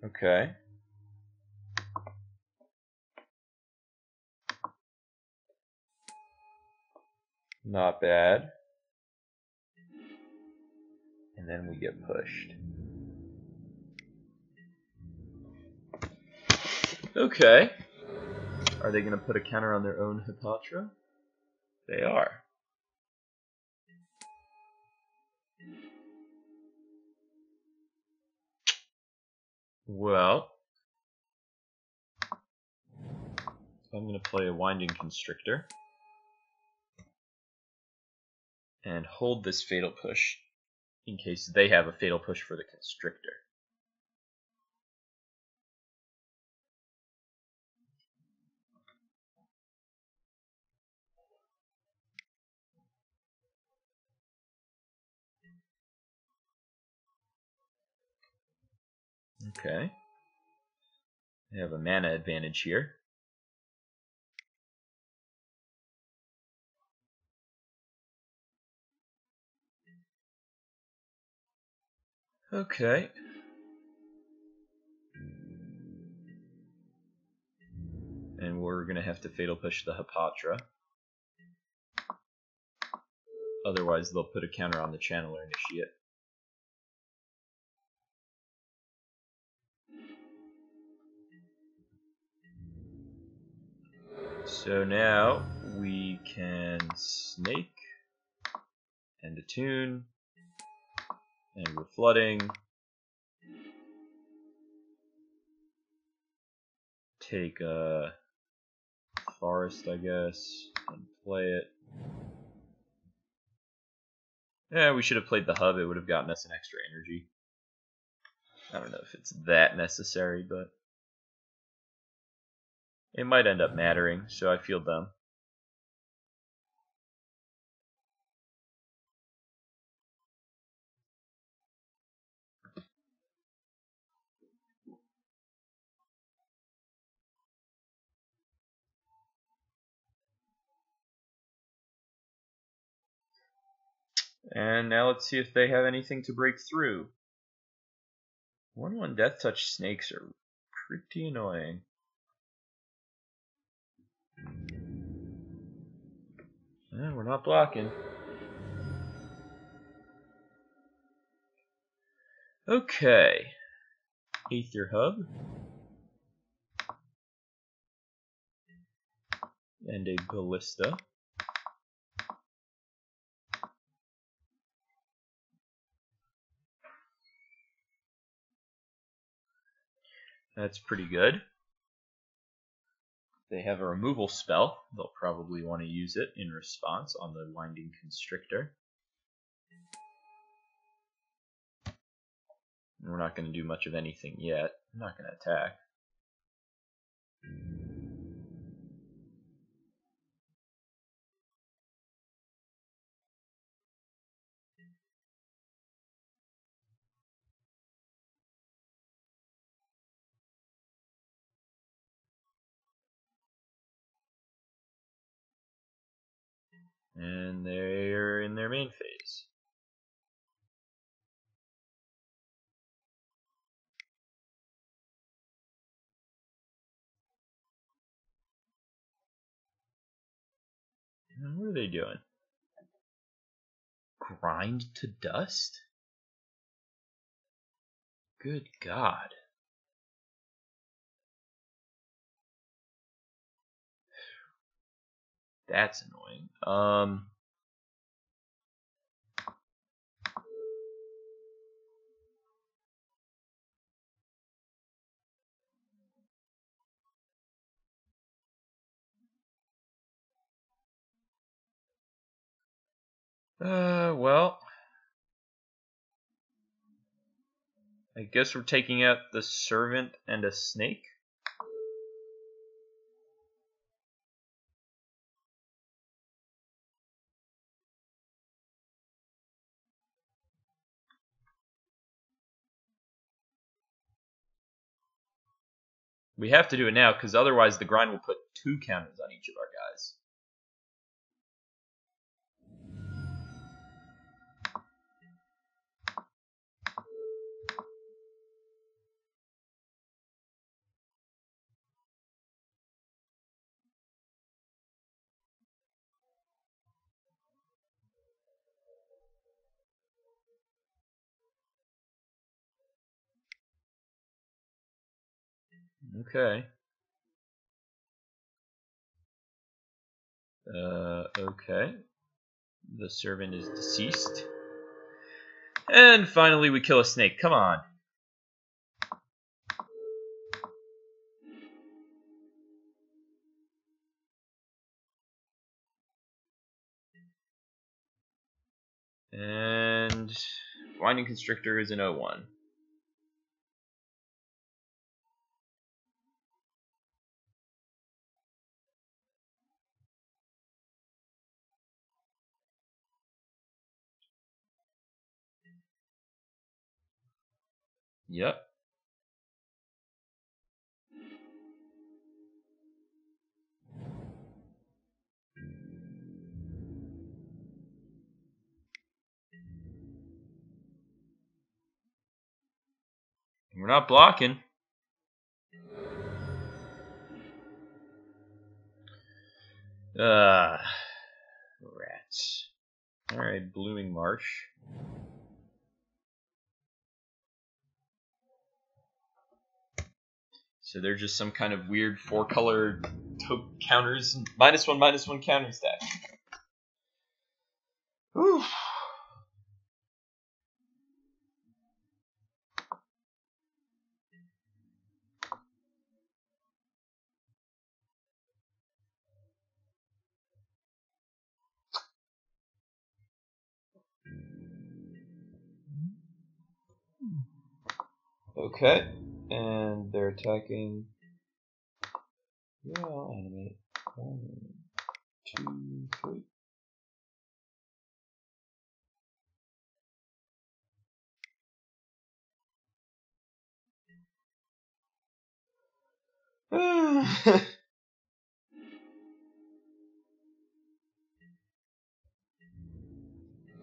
Okay. Not bad. And then we get pushed. Okay. Are they going to put a counter on their own Hippotra? They are. Well, I'm going to play a Winding Constrictor and hold this Fatal Push in case they have a Fatal Push for the Constrictor. Okay. They have a mana advantage here. Okay. And we're going to have to Fatal Push the Hippotra. Otherwise, they'll put a counter on the Channeler Initiate. So now we can Snake and Attune, and we're flooding. Take a Forest, I guess, and play it. Yeah, we should have played the Hub. It would have gotten us an extra energy. I don't know if it's that necessary, but it might end up mattering, so I feel dumb. And now let's see if they have anything to break through. 1/1 Death Touch snakes are pretty annoying. We're not blocking. Okay. Aether Hub. And a Ballista. That's pretty good. They have a removal spell. They'll probably want to use it in response on the Winding Constrictor. And we're not going to do much of anything yet. I'm not going to attack. And they're in their main phase. And what are they doing? Grind to dust? Good God. That's annoying. Well, I guess we're taking out the Servant and a Snake. We have to do it now, because otherwise the grind will put 2 counters on each of our guys. Okay. Okay. The servant is deceased. And finally we kill a snake. Come on. And Winding Constrictor is an 0-1. Yep. We're not blocking. Rats. Alright, Blooming Marsh. So they're just some kind of weird 4-color counters, -1/-1 counter stack. Whew. Okay, and they're attacking. Yeah, I'll animate. 1, 2, 3.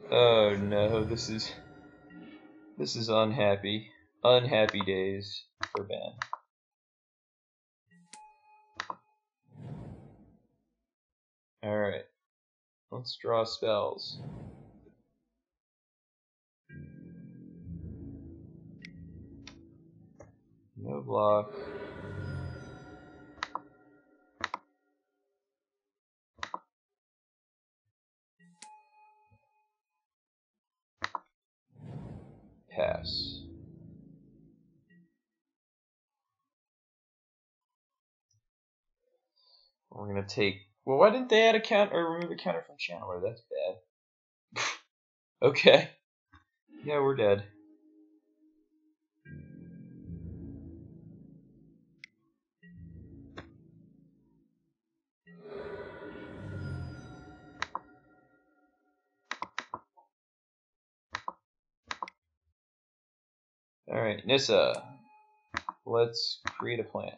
Oh no, this is unhappy. Unhappy days for Ben. Alright. Let's draw spells. No block. Pass. We're gonna take. Well, why didn't they add a count or remove a counter from Channeler? That's bad. Okay. Yeah, we're dead. Alright, Nissa. Let's create a plant.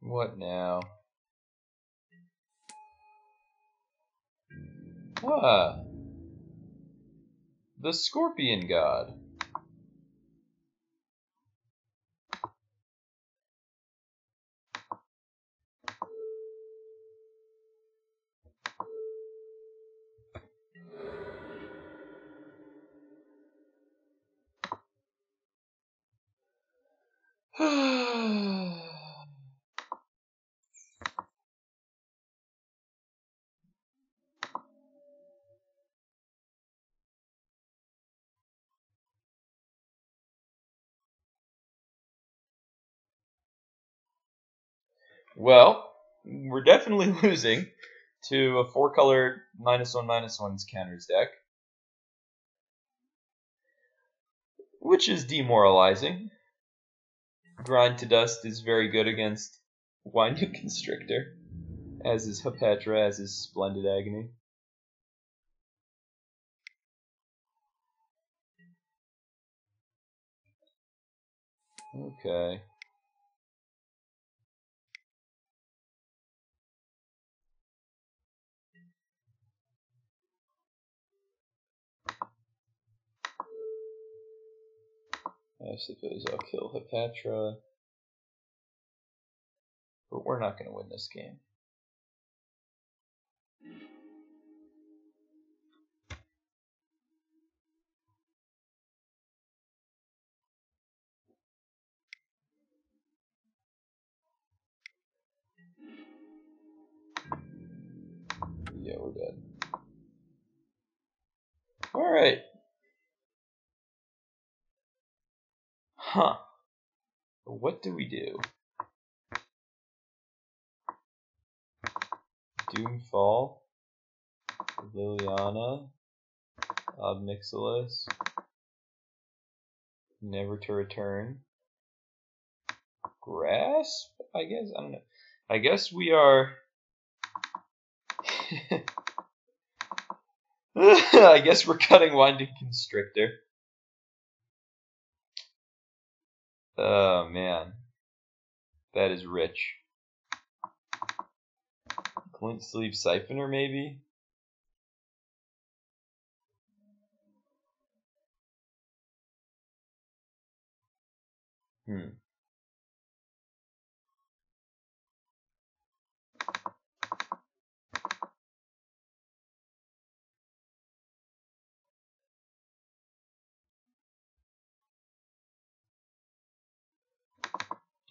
What now? Ah. The Scorpion God. Well, we're definitely losing to a 4-color -1/-1's counters deck, which is demoralizing. Grind to Dust is very good against Winding Constrictor, as is Hepatra, as is Splendid Agony. Okay. I suppose I'll kill Hepatra. but we're not going to win this game. Yeah, we're dead. Alright. Huh. What do we do? Doomfall, Liliana, Ob Nixilis, Never to Return, Grasp, I guess? I don't know. I guess we are... I guess we're cutting Winding Constrictor. Oh, man. That is rich. Glint-Sleeve Siphoner, maybe?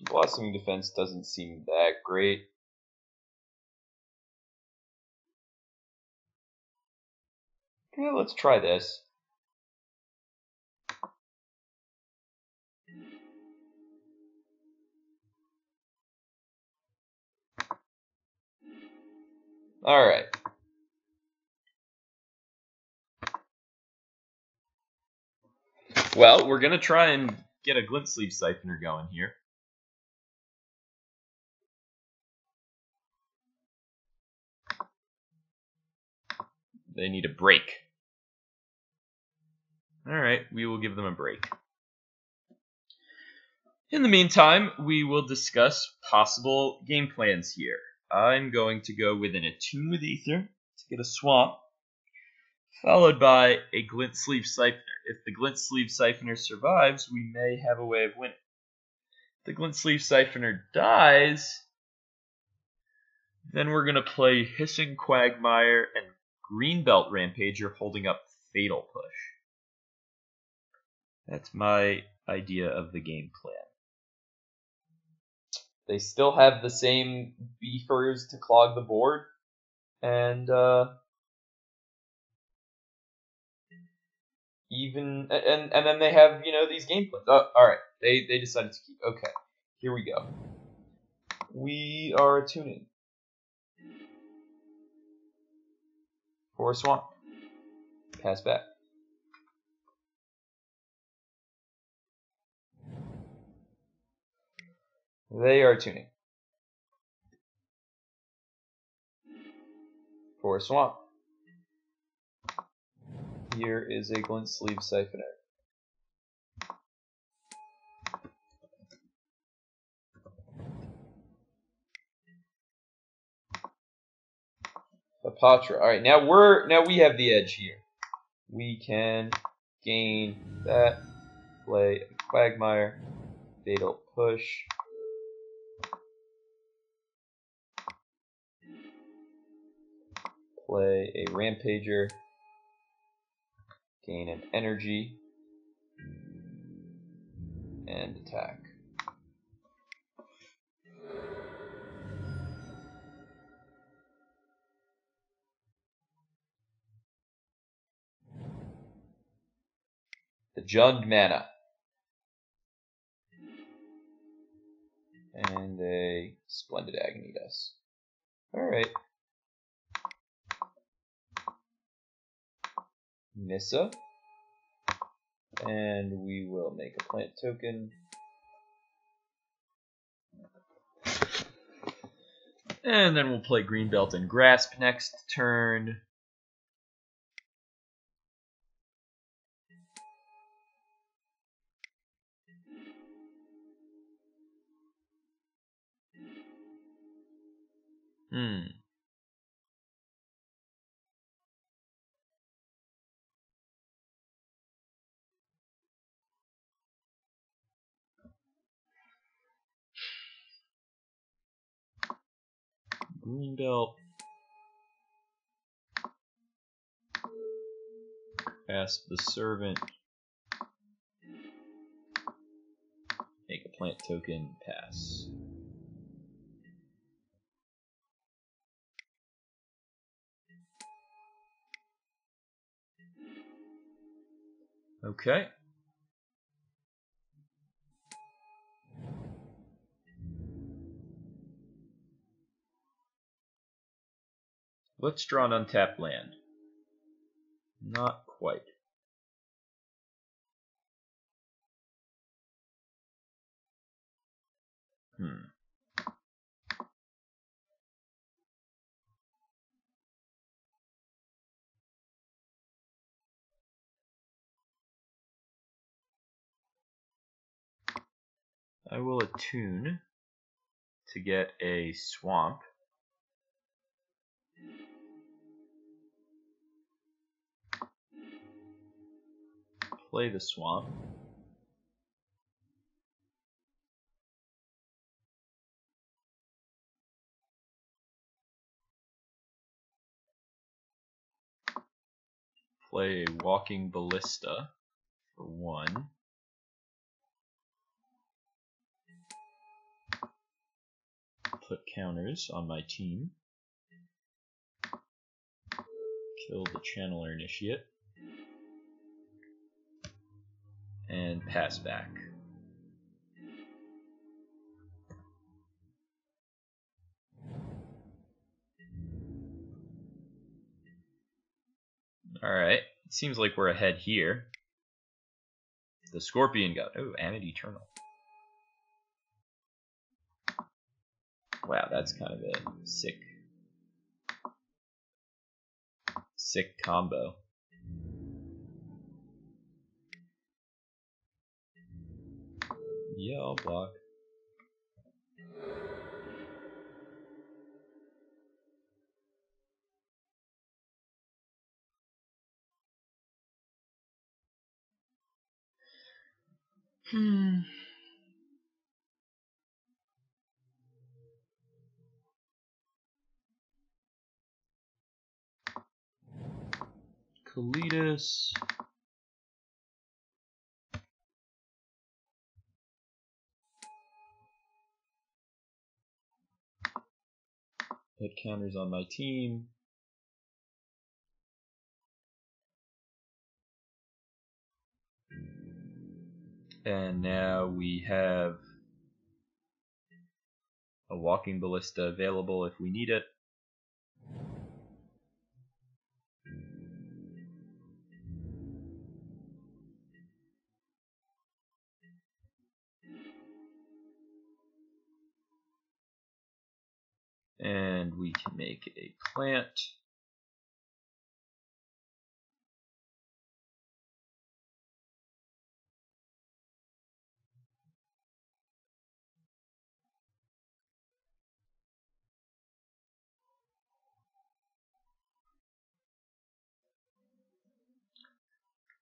Blossoming Defense doesn't seem that great. Yeah, let's try this. Alright. Well, we're going to try and get a Glint-Sleeve Siphoner going here. They need a break. Alright, we will give them a break. In the meantime, we will discuss possible game plans here. I'm going to go with an Attune with Aether to get a swamp, followed by a Glint-Sleeve Siphoner. If the Glint-Sleeve Siphoner survives, we may have a way of winning. If the Glint-Sleeve Siphoner dies, then we're going to play Hissing Quagmire and Greenbelt Rampager holding up Fatal Push. That's my idea of the game plan. They still have the same beefers to clog the board, and then they have, you know, these game plans. Oh, all right, they decided to keep. Okay, here we go. We are attuning for a swamp. Pass back. They are tuning for a swamp. Here is a Glint-Sleeve Siphoner. A Patra. All right, now we have the edge here. We can gain that. Play a Quagmire. Fatal Push. Play a Rampager. Gain an energy. And attack. The Jund mana. And a Splendid Agonitas. Alright. Nissa. And we will make a plant token. And then we'll play Greenbelt and Grasp next turn. Greenbelt. Cast the Servant. Make a plant token, pass. Okay. Let's draw an untapped land. Not quite. I will attune to get a swamp. Play the swamp. Play a Walking Ballista for 1. Put counters on my team. Kill the Channeler Initiate. And pass back. Alright, it seems like we're ahead here. The Scorpion got, oh, Amid Eternal. Wow, that's kind of a sick combo. Yeah, I'll block. Kalitas. Put counters on my team. And now we have a Walking Ballista available if we need it. And we can make a plant.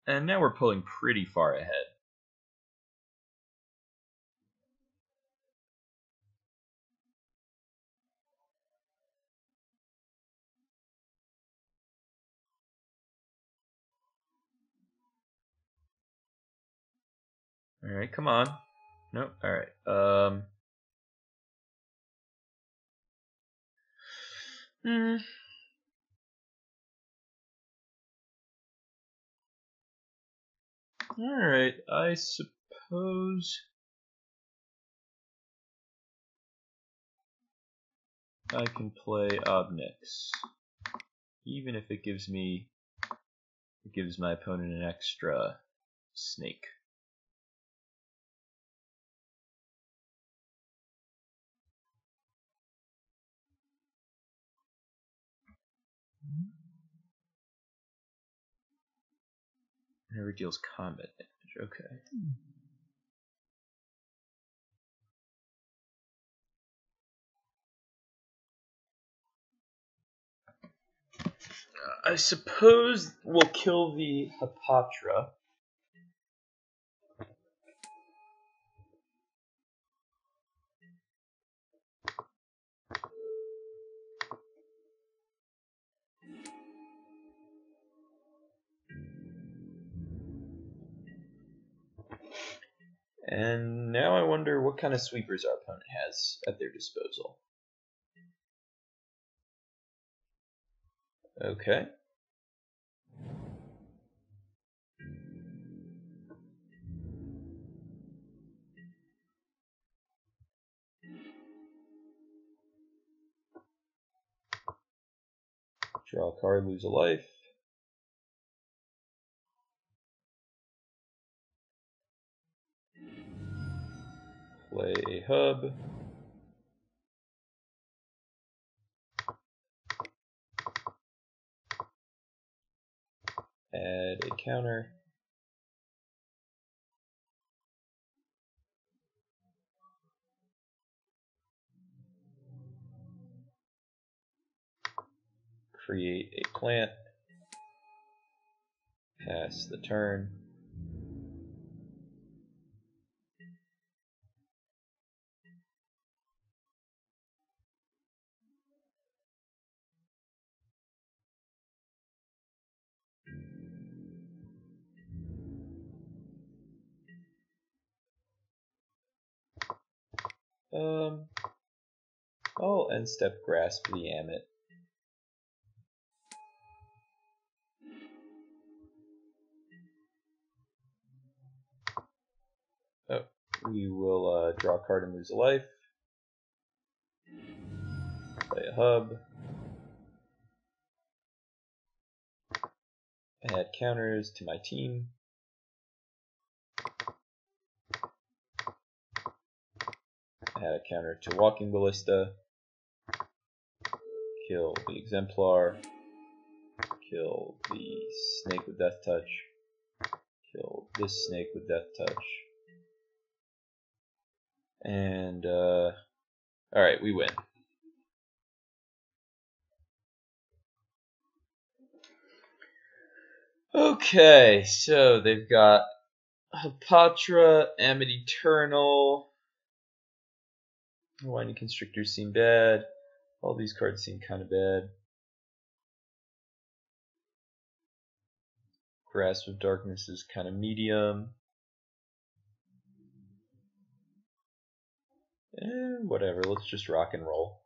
And now we're pulling pretty far ahead. Alright, come on. Nope, alright. Alright, I suppose I can play Ob Nix. Even if it gives my opponent an extra snake. Never deals combat damage, okay. I suppose we'll kill the Hapatra. And now I wonder what kind of sweepers our opponent has at their disposal. Okay. Draw a card, lose a life. Play a hub. Add a counter. Create a plant. Pass the turn. I'll end step grasp the Amit. Oh, we will draw a card and lose a life. Play a hub. Add counters to my team. Add a counter to Walking Ballista. Kill the Exemplar. Kill the Snake with Death Touch. Kill this Snake with Death Touch. And, alright, we win. Okay, so they've got Hapatra, Amit Eternal. Winding Constrictor seem bad. All these cards seem kind of bad. Grasp of Darkness is kind of medium. Whatever, let's just rock and roll.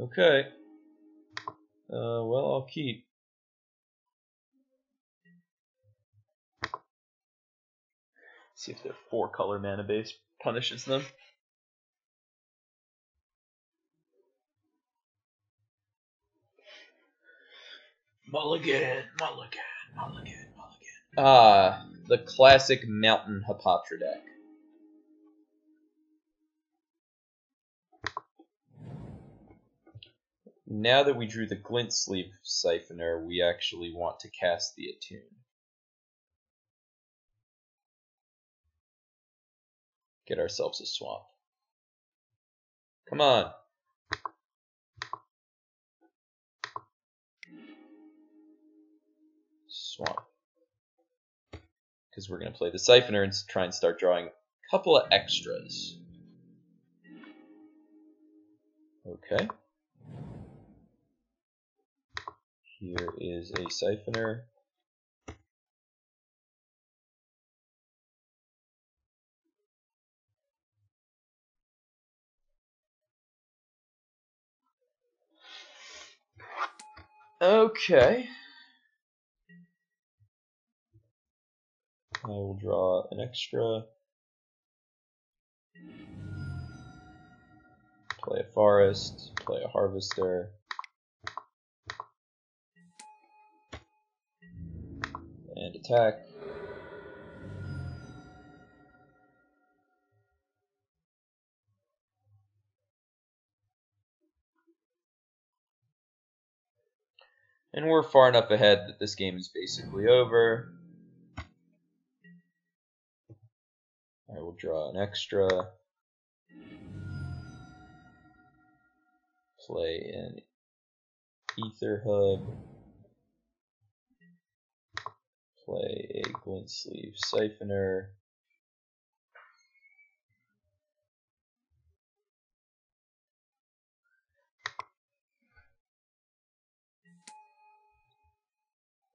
Okay. Well, I'll keep. See if their 4-color mana base punishes them. Mulligan, mulligan, mulligan, mulligan. Ah, the classic Mountain Hapatra deck. Now that we drew the Glint-Sleeve Siphoner, we actually want to cast the Attune. Get ourselves a swamp. Come on. Swamp. Because we're going to play the Siphoner and try and start drawing a couple of extras. Okay. Here is a Siphoner. Okay. I will draw an extra. Play a forest. Play a harvester. And attack. And we're far enough ahead that this game is basically over. I will draw an extra. Play an Aether Hub. Play a Glint-Sleeve Siphoner.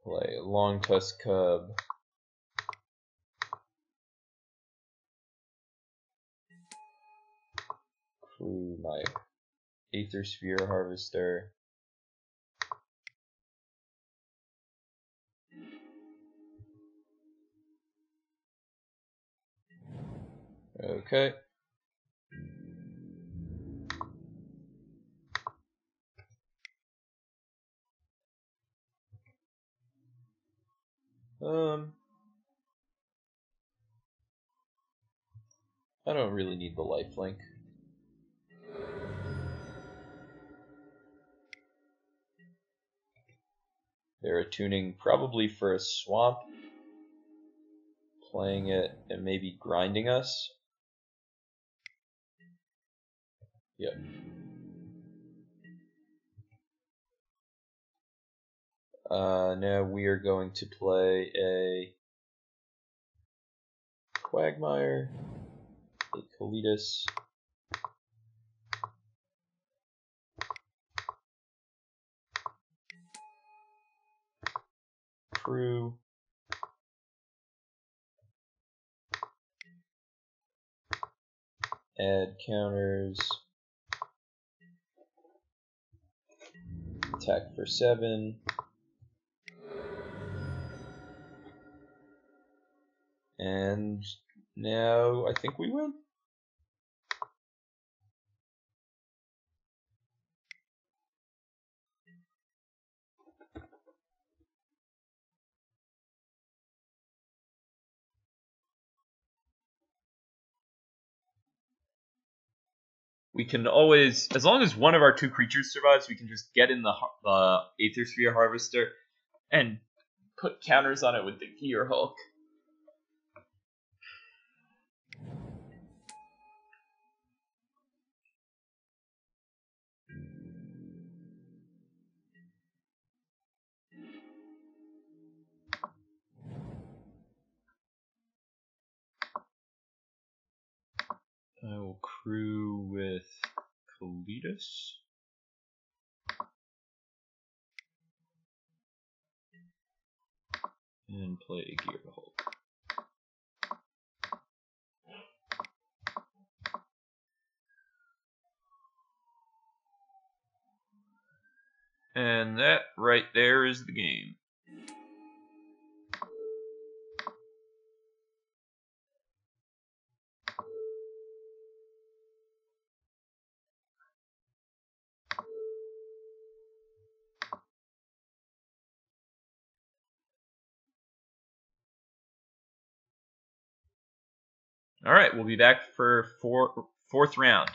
Play Longtusk Cub. Crew my Aethersphere Harvester. Okay. I don't really need the lifelink. They're attuning probably for a swamp, playing it and maybe grinding us. Yep. Now we are going to play a Quagmire, a Kalitas, Crew, add counters, attack for 7, and now I think we win. We can always, as long as one of our 2 creatures survives, we can just get in the Aethersphere Harvester and put counters on it with the Gearhulk. I will crew with Kalitas. And play a Gearhulk. And that right there is the game. Alright, we'll be back for fourth round.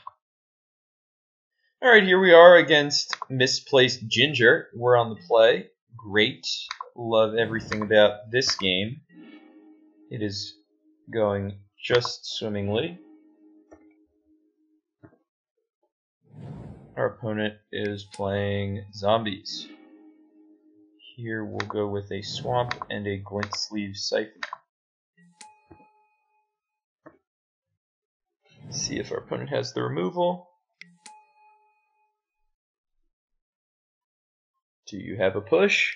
Alright, here we are against Misplaced Ginger. We're on the play. Great. Love everything about this game. It is going just swimmingly. Our opponent is playing zombies. Here we'll go with a swamp and a Glint-Sleeve Siphoner. See if our opponent has the removal. Do you have a push?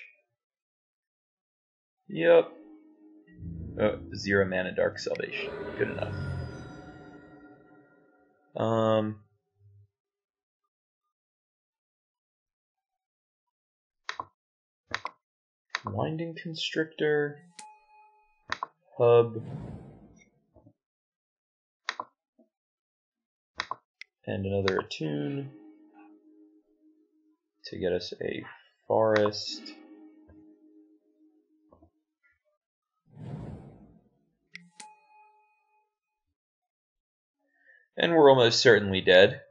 Yep. Oh, 0 mana Dark Salvation. Good enough. Winding Constrictor. Hub. And another Attune to get us a forest. And we're almost certainly dead.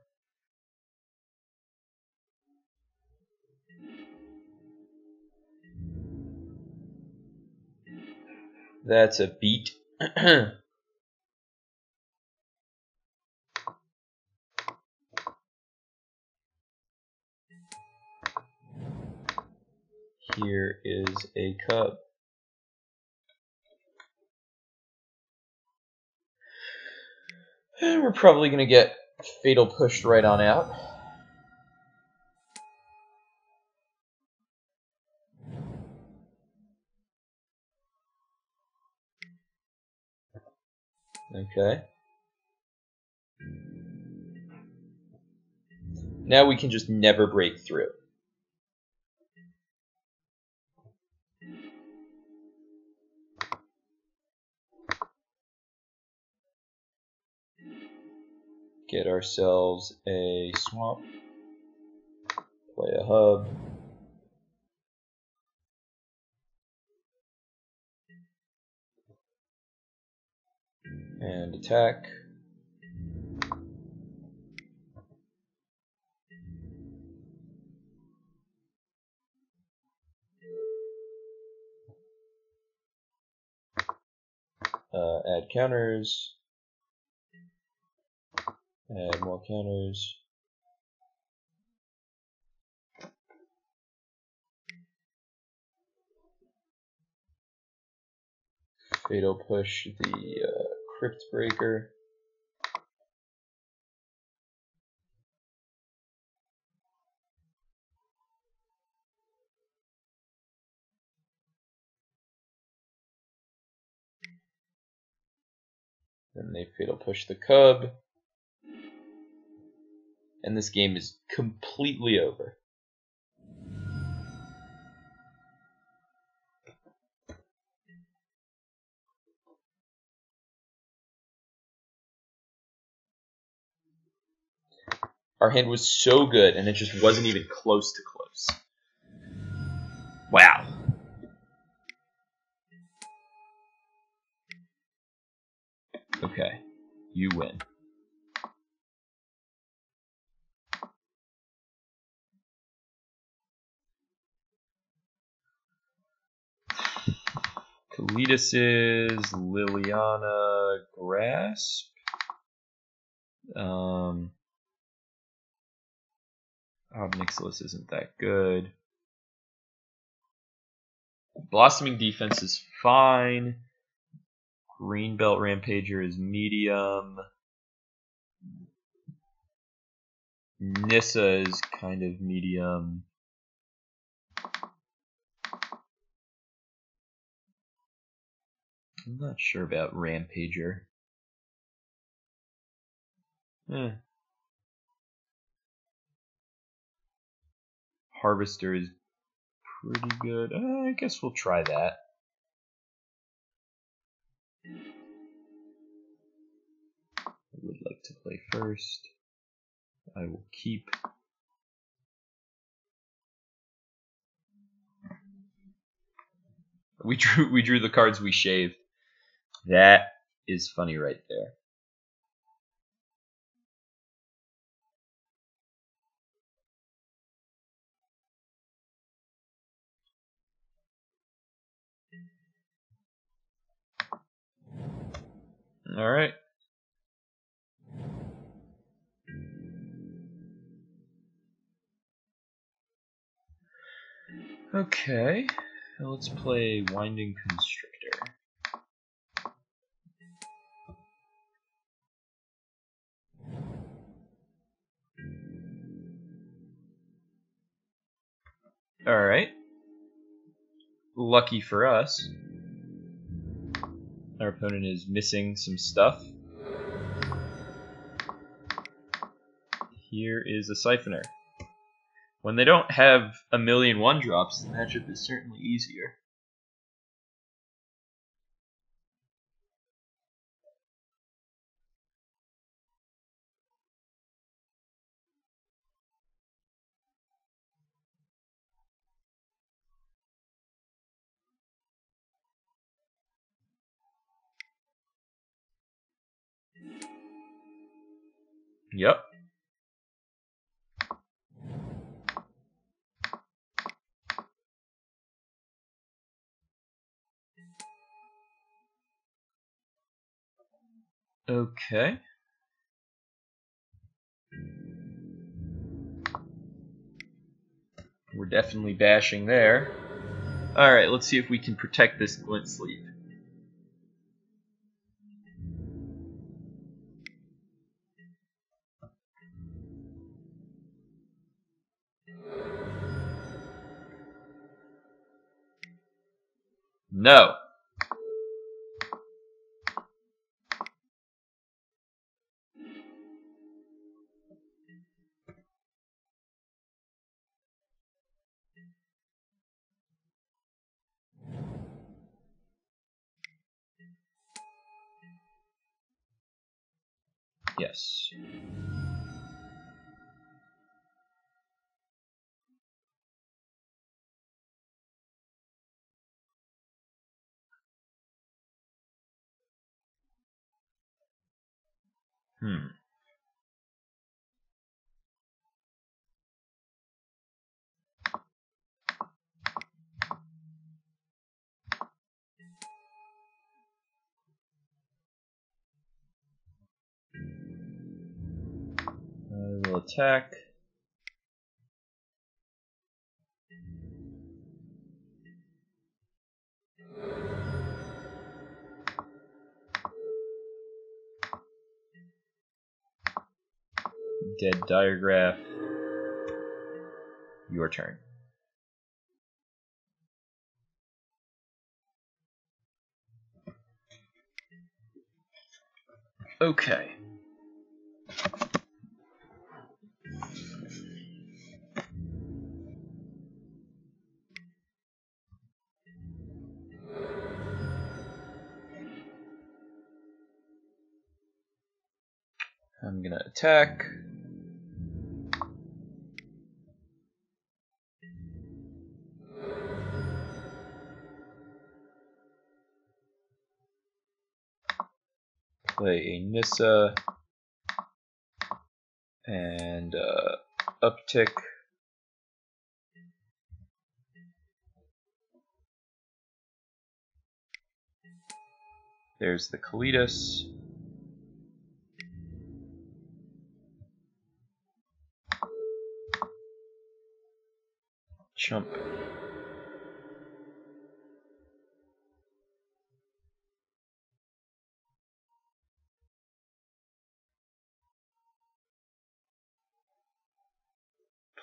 That's a beat. Here is a cub. And we're probably going to get Fatal pushed right on out. Okay. Now we can just never break through. Get ourselves a swamp. Play a hub. And attack. Add counters. Add more counters. Fatal push the Crypt Breaker. Then they fatal push the Cub. And this game is completely over. Our hand was so good, and it just wasn't even close to close. Wow. Okay, you win. Kalitas is Liliana Grasp. Ob Nixilis isn't that good. Blossoming Defense is fine. Greenbelt Rampager is medium. Nissa is kind of medium. I'm not sure about Rampager. Harvester is pretty good. I guess we'll try that. I would like to play first. I will keep. We drew the cards we shaved. That is funny right there. All right. Okay, now let's play Winding Constrictor. Alright. Lucky for us, our opponent is missing some stuff. Here is a Siphoner. When they don't have a million 1-drops, the matchup is certainly easier. Yep. Okay. We're definitely bashing there. Alright, let's see if we can protect this Glint-Sleeve. No. Yes. I will attack. Dead Diagraph. Your turn. Okay. I'm gonna attack. Play a Nissa and uptick. There's the Kalitas. Chump.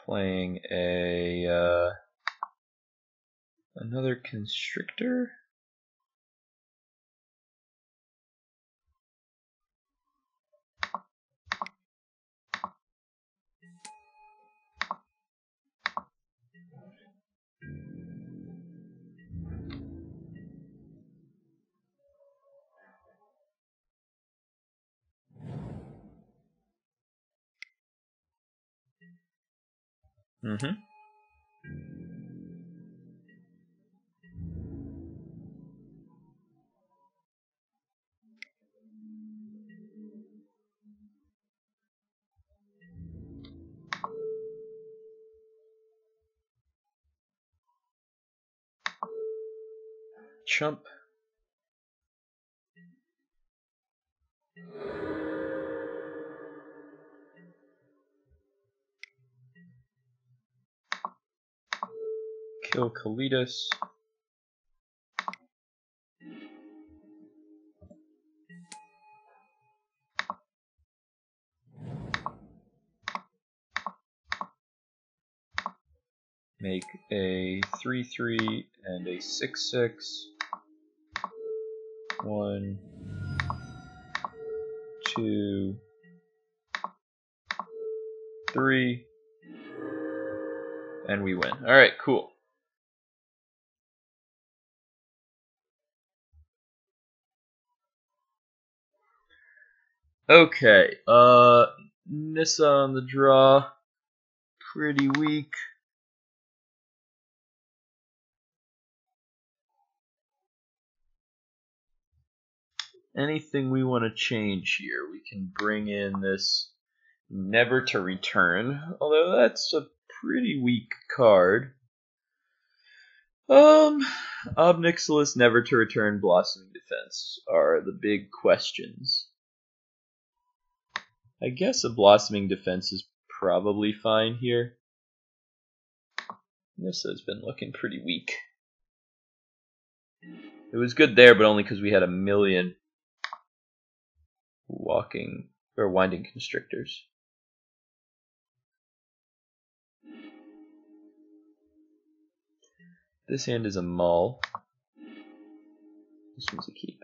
Playing a another Constrictor. Chump. Kill Kalitas. Make a 3/3 and a 6/6. 1, 2, 3, and we win. All right, cool. Okay, Nissa on the draw, pretty weak. Anything we want to change here? We can bring in this Never to Return, although that's a pretty weak card. Ob Nixilis, Never to Return, Blossoming Defense are the big questions. I guess a Blossoming Defense is probably fine here. Nissa's been looking pretty weak. It was good there, but only because we had a million Walking or Winding Constrictors. This hand is a mull. This one's a keep.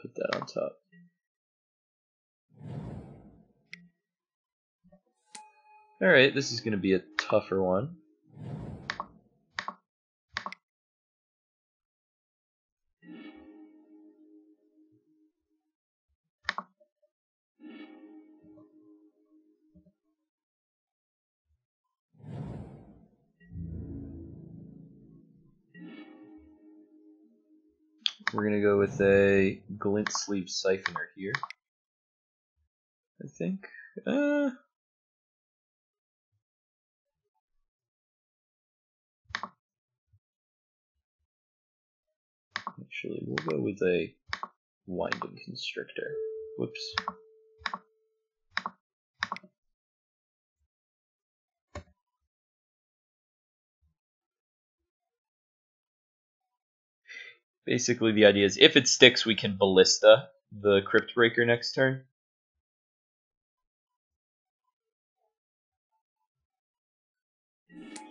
Put that on top. Alright, this is going to be a tougher one. We're going to go with a Glint-Sleeve Siphoner here, I think. Actually, we'll go with a Winding Constrictor. Whoops. Basically, the idea is if it sticks, we can Ballista the Crypt Breaker next turn.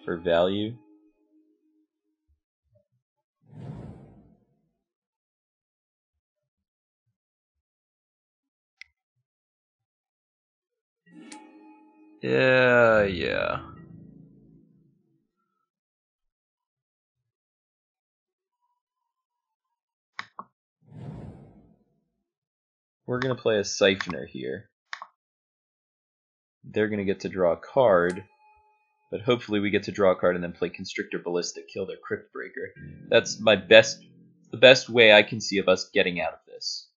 For value. Yeah. We're going to play a Siphoner here. They're going to get to draw a card, but hopefully we get to draw a card and then play Constrictor Ballista, kill their Crypt Breaker. That's the best way I can see of us getting out of this.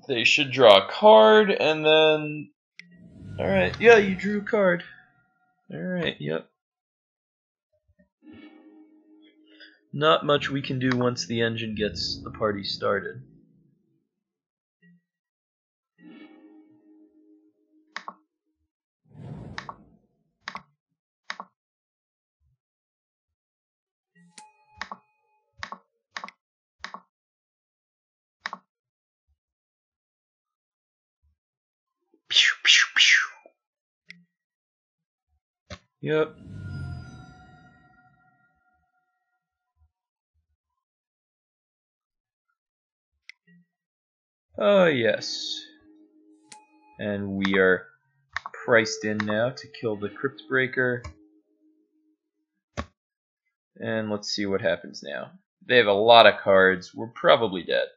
They should draw a card, and then... Alright, yeah, you drew a card. Alright, yep. Not much we can do once the engine gets the party started. Pew, pew, pew. Yep. Oh, yes. And we are priced in now to kill the Crypt Breaker. And let's see what happens now. They have a lot of cards. We're probably dead.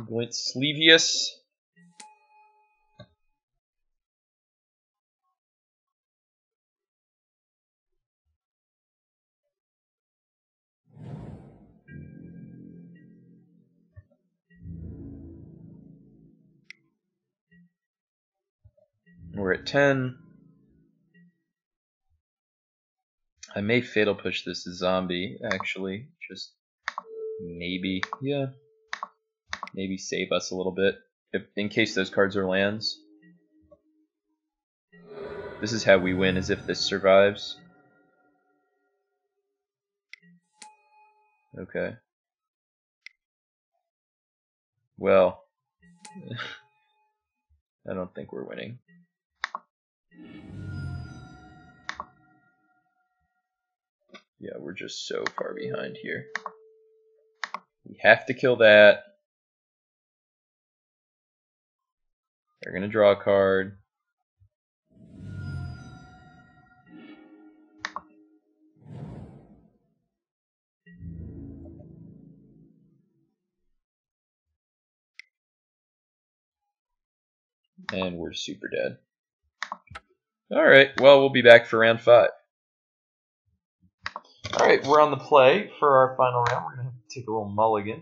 Glint-Sleeve. We're at 10. I may Fatal Push this zombie, actually. Just maybe. Yeah. Maybe save us a little bit. In case those cards are lands. This is how we win, as if this survives. Okay. Well. I don't think we're winning. Yeah, we're just so far behind here. We have to kill that. They're going to draw a card. And we're super dead. Alright, well, we'll be back for round 5. Alright, we're on the play for our final round. We're going to take a little mulligan.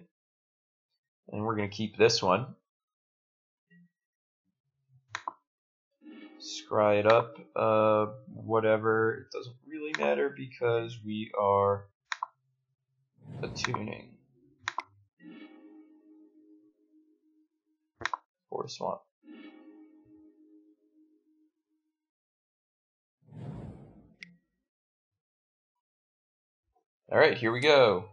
And we're going to keep this one. Scry it up. Whatever. It doesn't really matter because we are attuning. For swamp. Alright, here we go.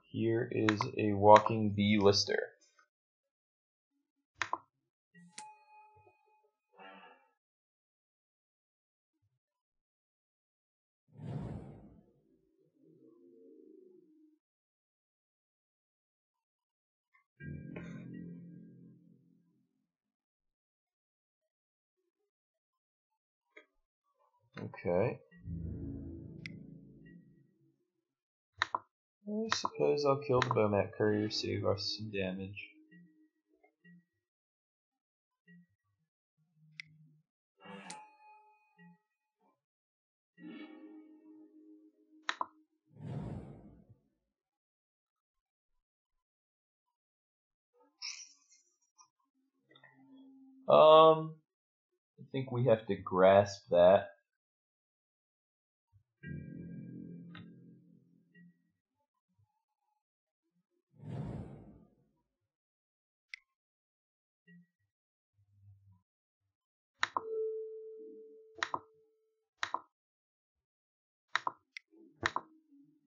Here is a Walking Ballista. Okay. I suppose I'll kill the Bowmat Courier, save us some damage. I think we have to grasp that.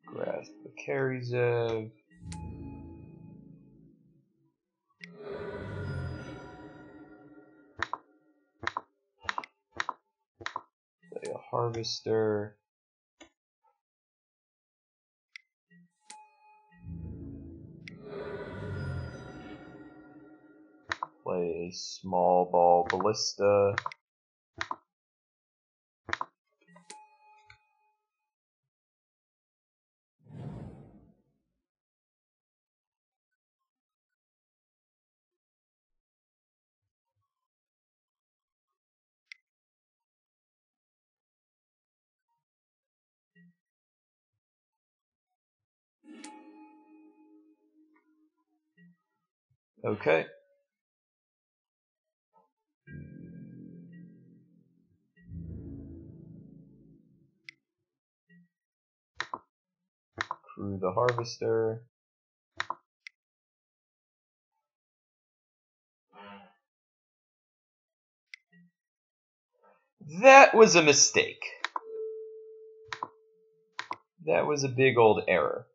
Grasp the Carry Zev. Play a Harvester. Play a Small Ball Ballista. Okay. Crew the Harvester. That was a mistake. That was a big old error.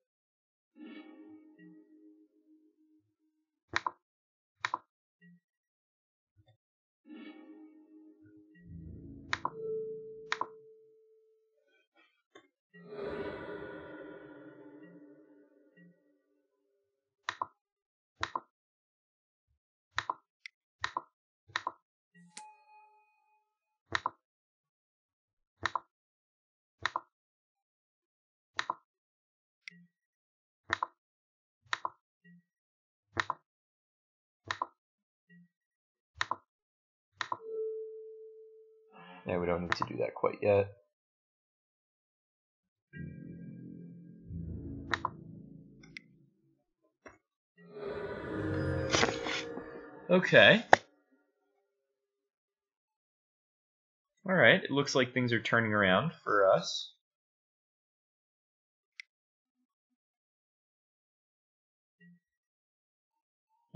Yeah, we don't need to do that quite yet. Okay. Alright, it looks like things are turning around for us.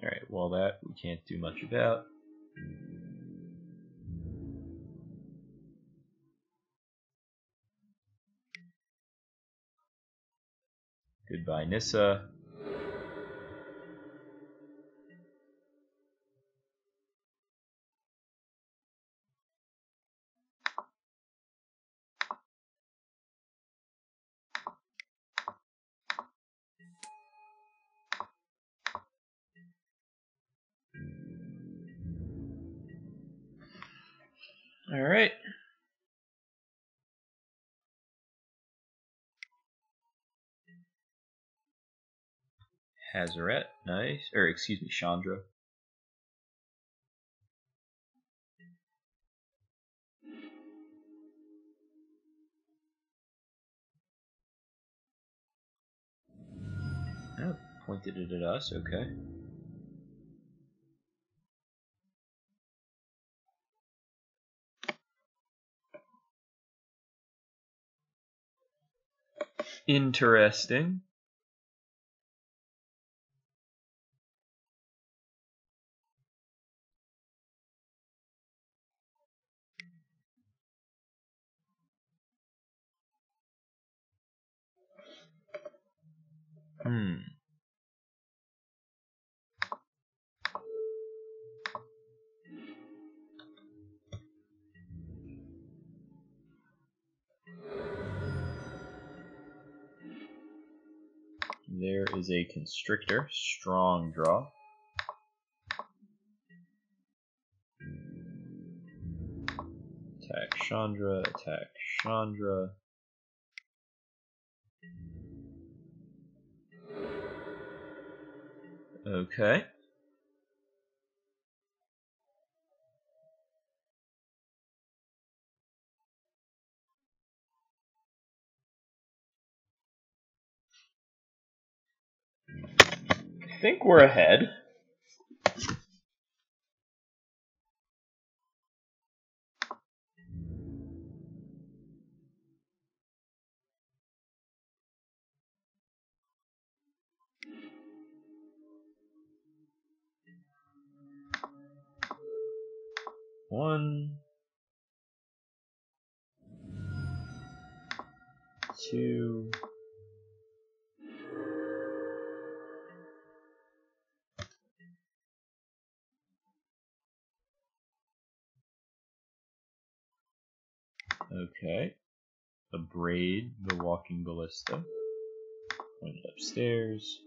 Alright, well that we can't do much about. Goodbye, Nissa. Alright. Hazaret, nice. Or, excuse me, Chandra. Oh, pointed it at us, okay. Interesting. There is a Constrictor, strong draw. Attack Chandra, attack Chandra. Okay. I think we're ahead. One, two, okay. Abrade the Walking Ballista. Point it upstairs.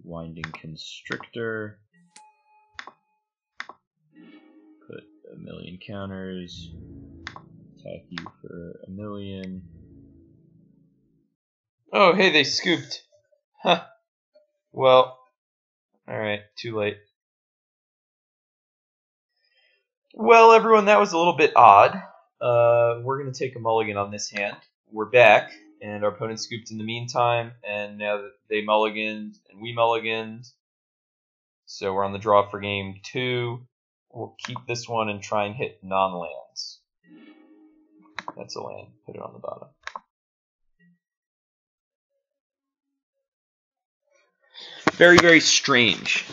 Winding Constrictor. Put a million counters. Attack you for a million. Oh, hey, they scooped. Huh. Well, alright, too late. Well, everyone, that was a little bit odd. We're going to take a mulligan on this hand. We're back, and our opponent scooped in the meantime, and now that they mulliganed and we mulliganed, so we're on the draw for game 2. We'll keep this one and try and hit non-lands. That's a land. Put it on the bottom. Very, very strange.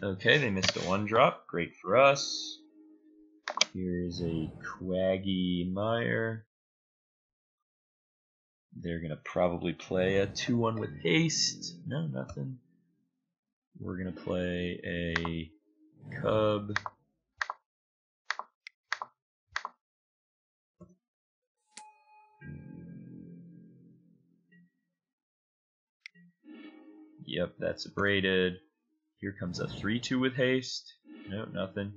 Okay, they missed a 1-drop. Great for us. Here's a Quagmire. They're going to probably play a 2-1 with haste. No, nothing. We're going to play a Cub. Yep, that's abraded. Here comes a 3-2 with haste. No, nothing.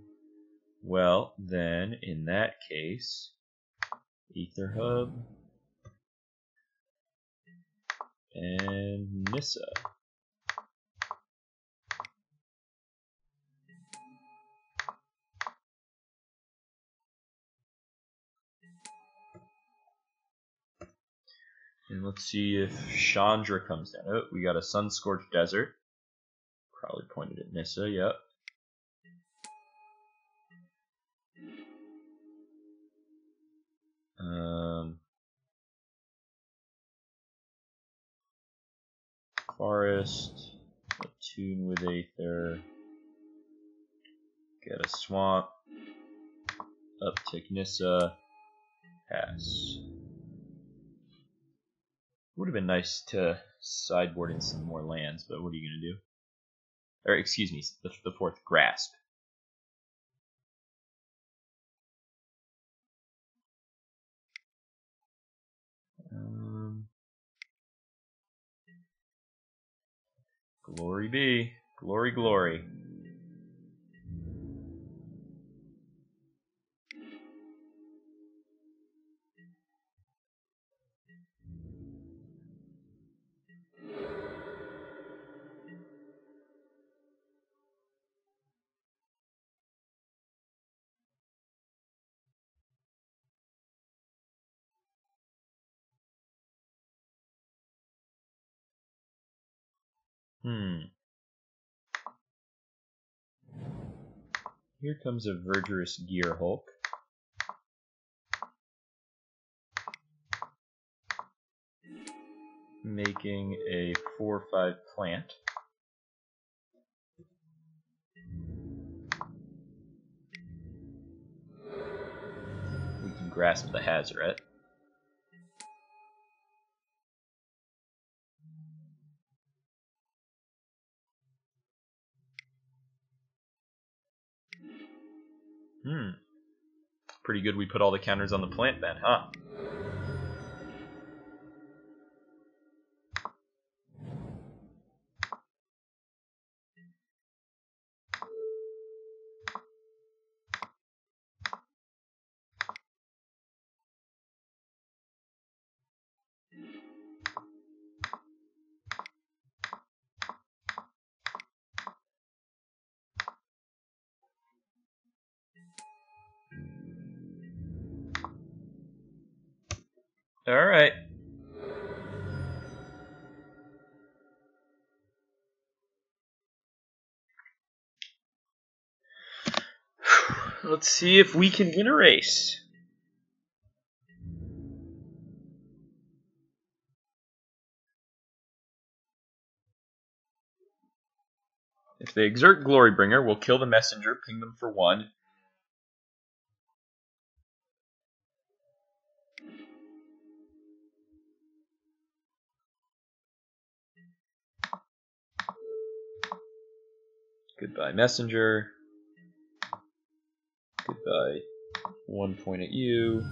Well, then, in that case, Aether Hub and Nissa. And let's see if Chandra comes down. Oh, we got a Sun-Scorched Desert. Probably pointed at Nissa, yep. Forest, Attune with Aether, get a Swamp, uptick Nissa, pass. Would have been nice to sideboard in some more lands, but what are you going to do? Or, excuse me, the 4th, Grasp. Glory be. Glory, glory. Here comes a Verdurous Gearhulk. Making a 4/5 plant. We can grasp the Hazoret. Pretty good we put all the counters on the plant then, huh? Alright. Let's see if we can win a race. If they exert Glorybringer, we'll kill the messenger, ping them for 1. Goodbye, messenger. Goodbye. 1 point at you.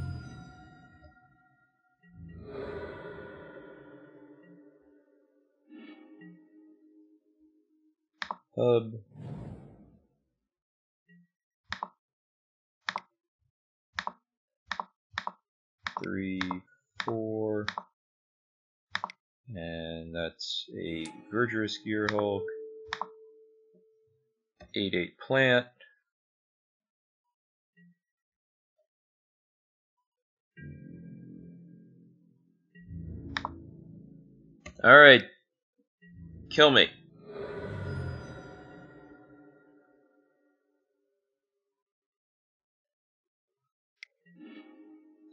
Hub. Three, 4. And that's a Verdurous Gearhulk. 8/8 plant. Alright. Kill me.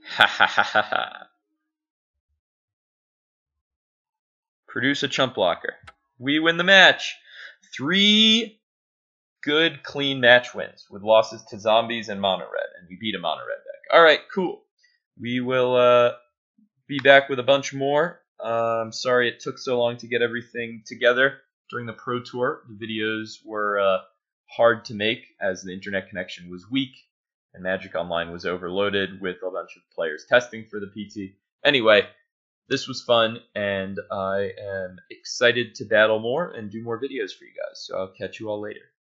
Ha ha ha ha ha. Produce a chump blocker. We win the match. 3 good, clean match wins with losses to zombies and mono red, and we beat a mono red deck. Alright, cool. We will be back with a bunch more. I'm sorry it took so long to get everything together during the Pro Tour. The videos were hard to make as the internet connection was weak and Magic Online was overloaded with a bunch of players testing for the PT. Anyway, this was fun, and I am excited to battle more and do more videos for you guys. So I'll catch you all later.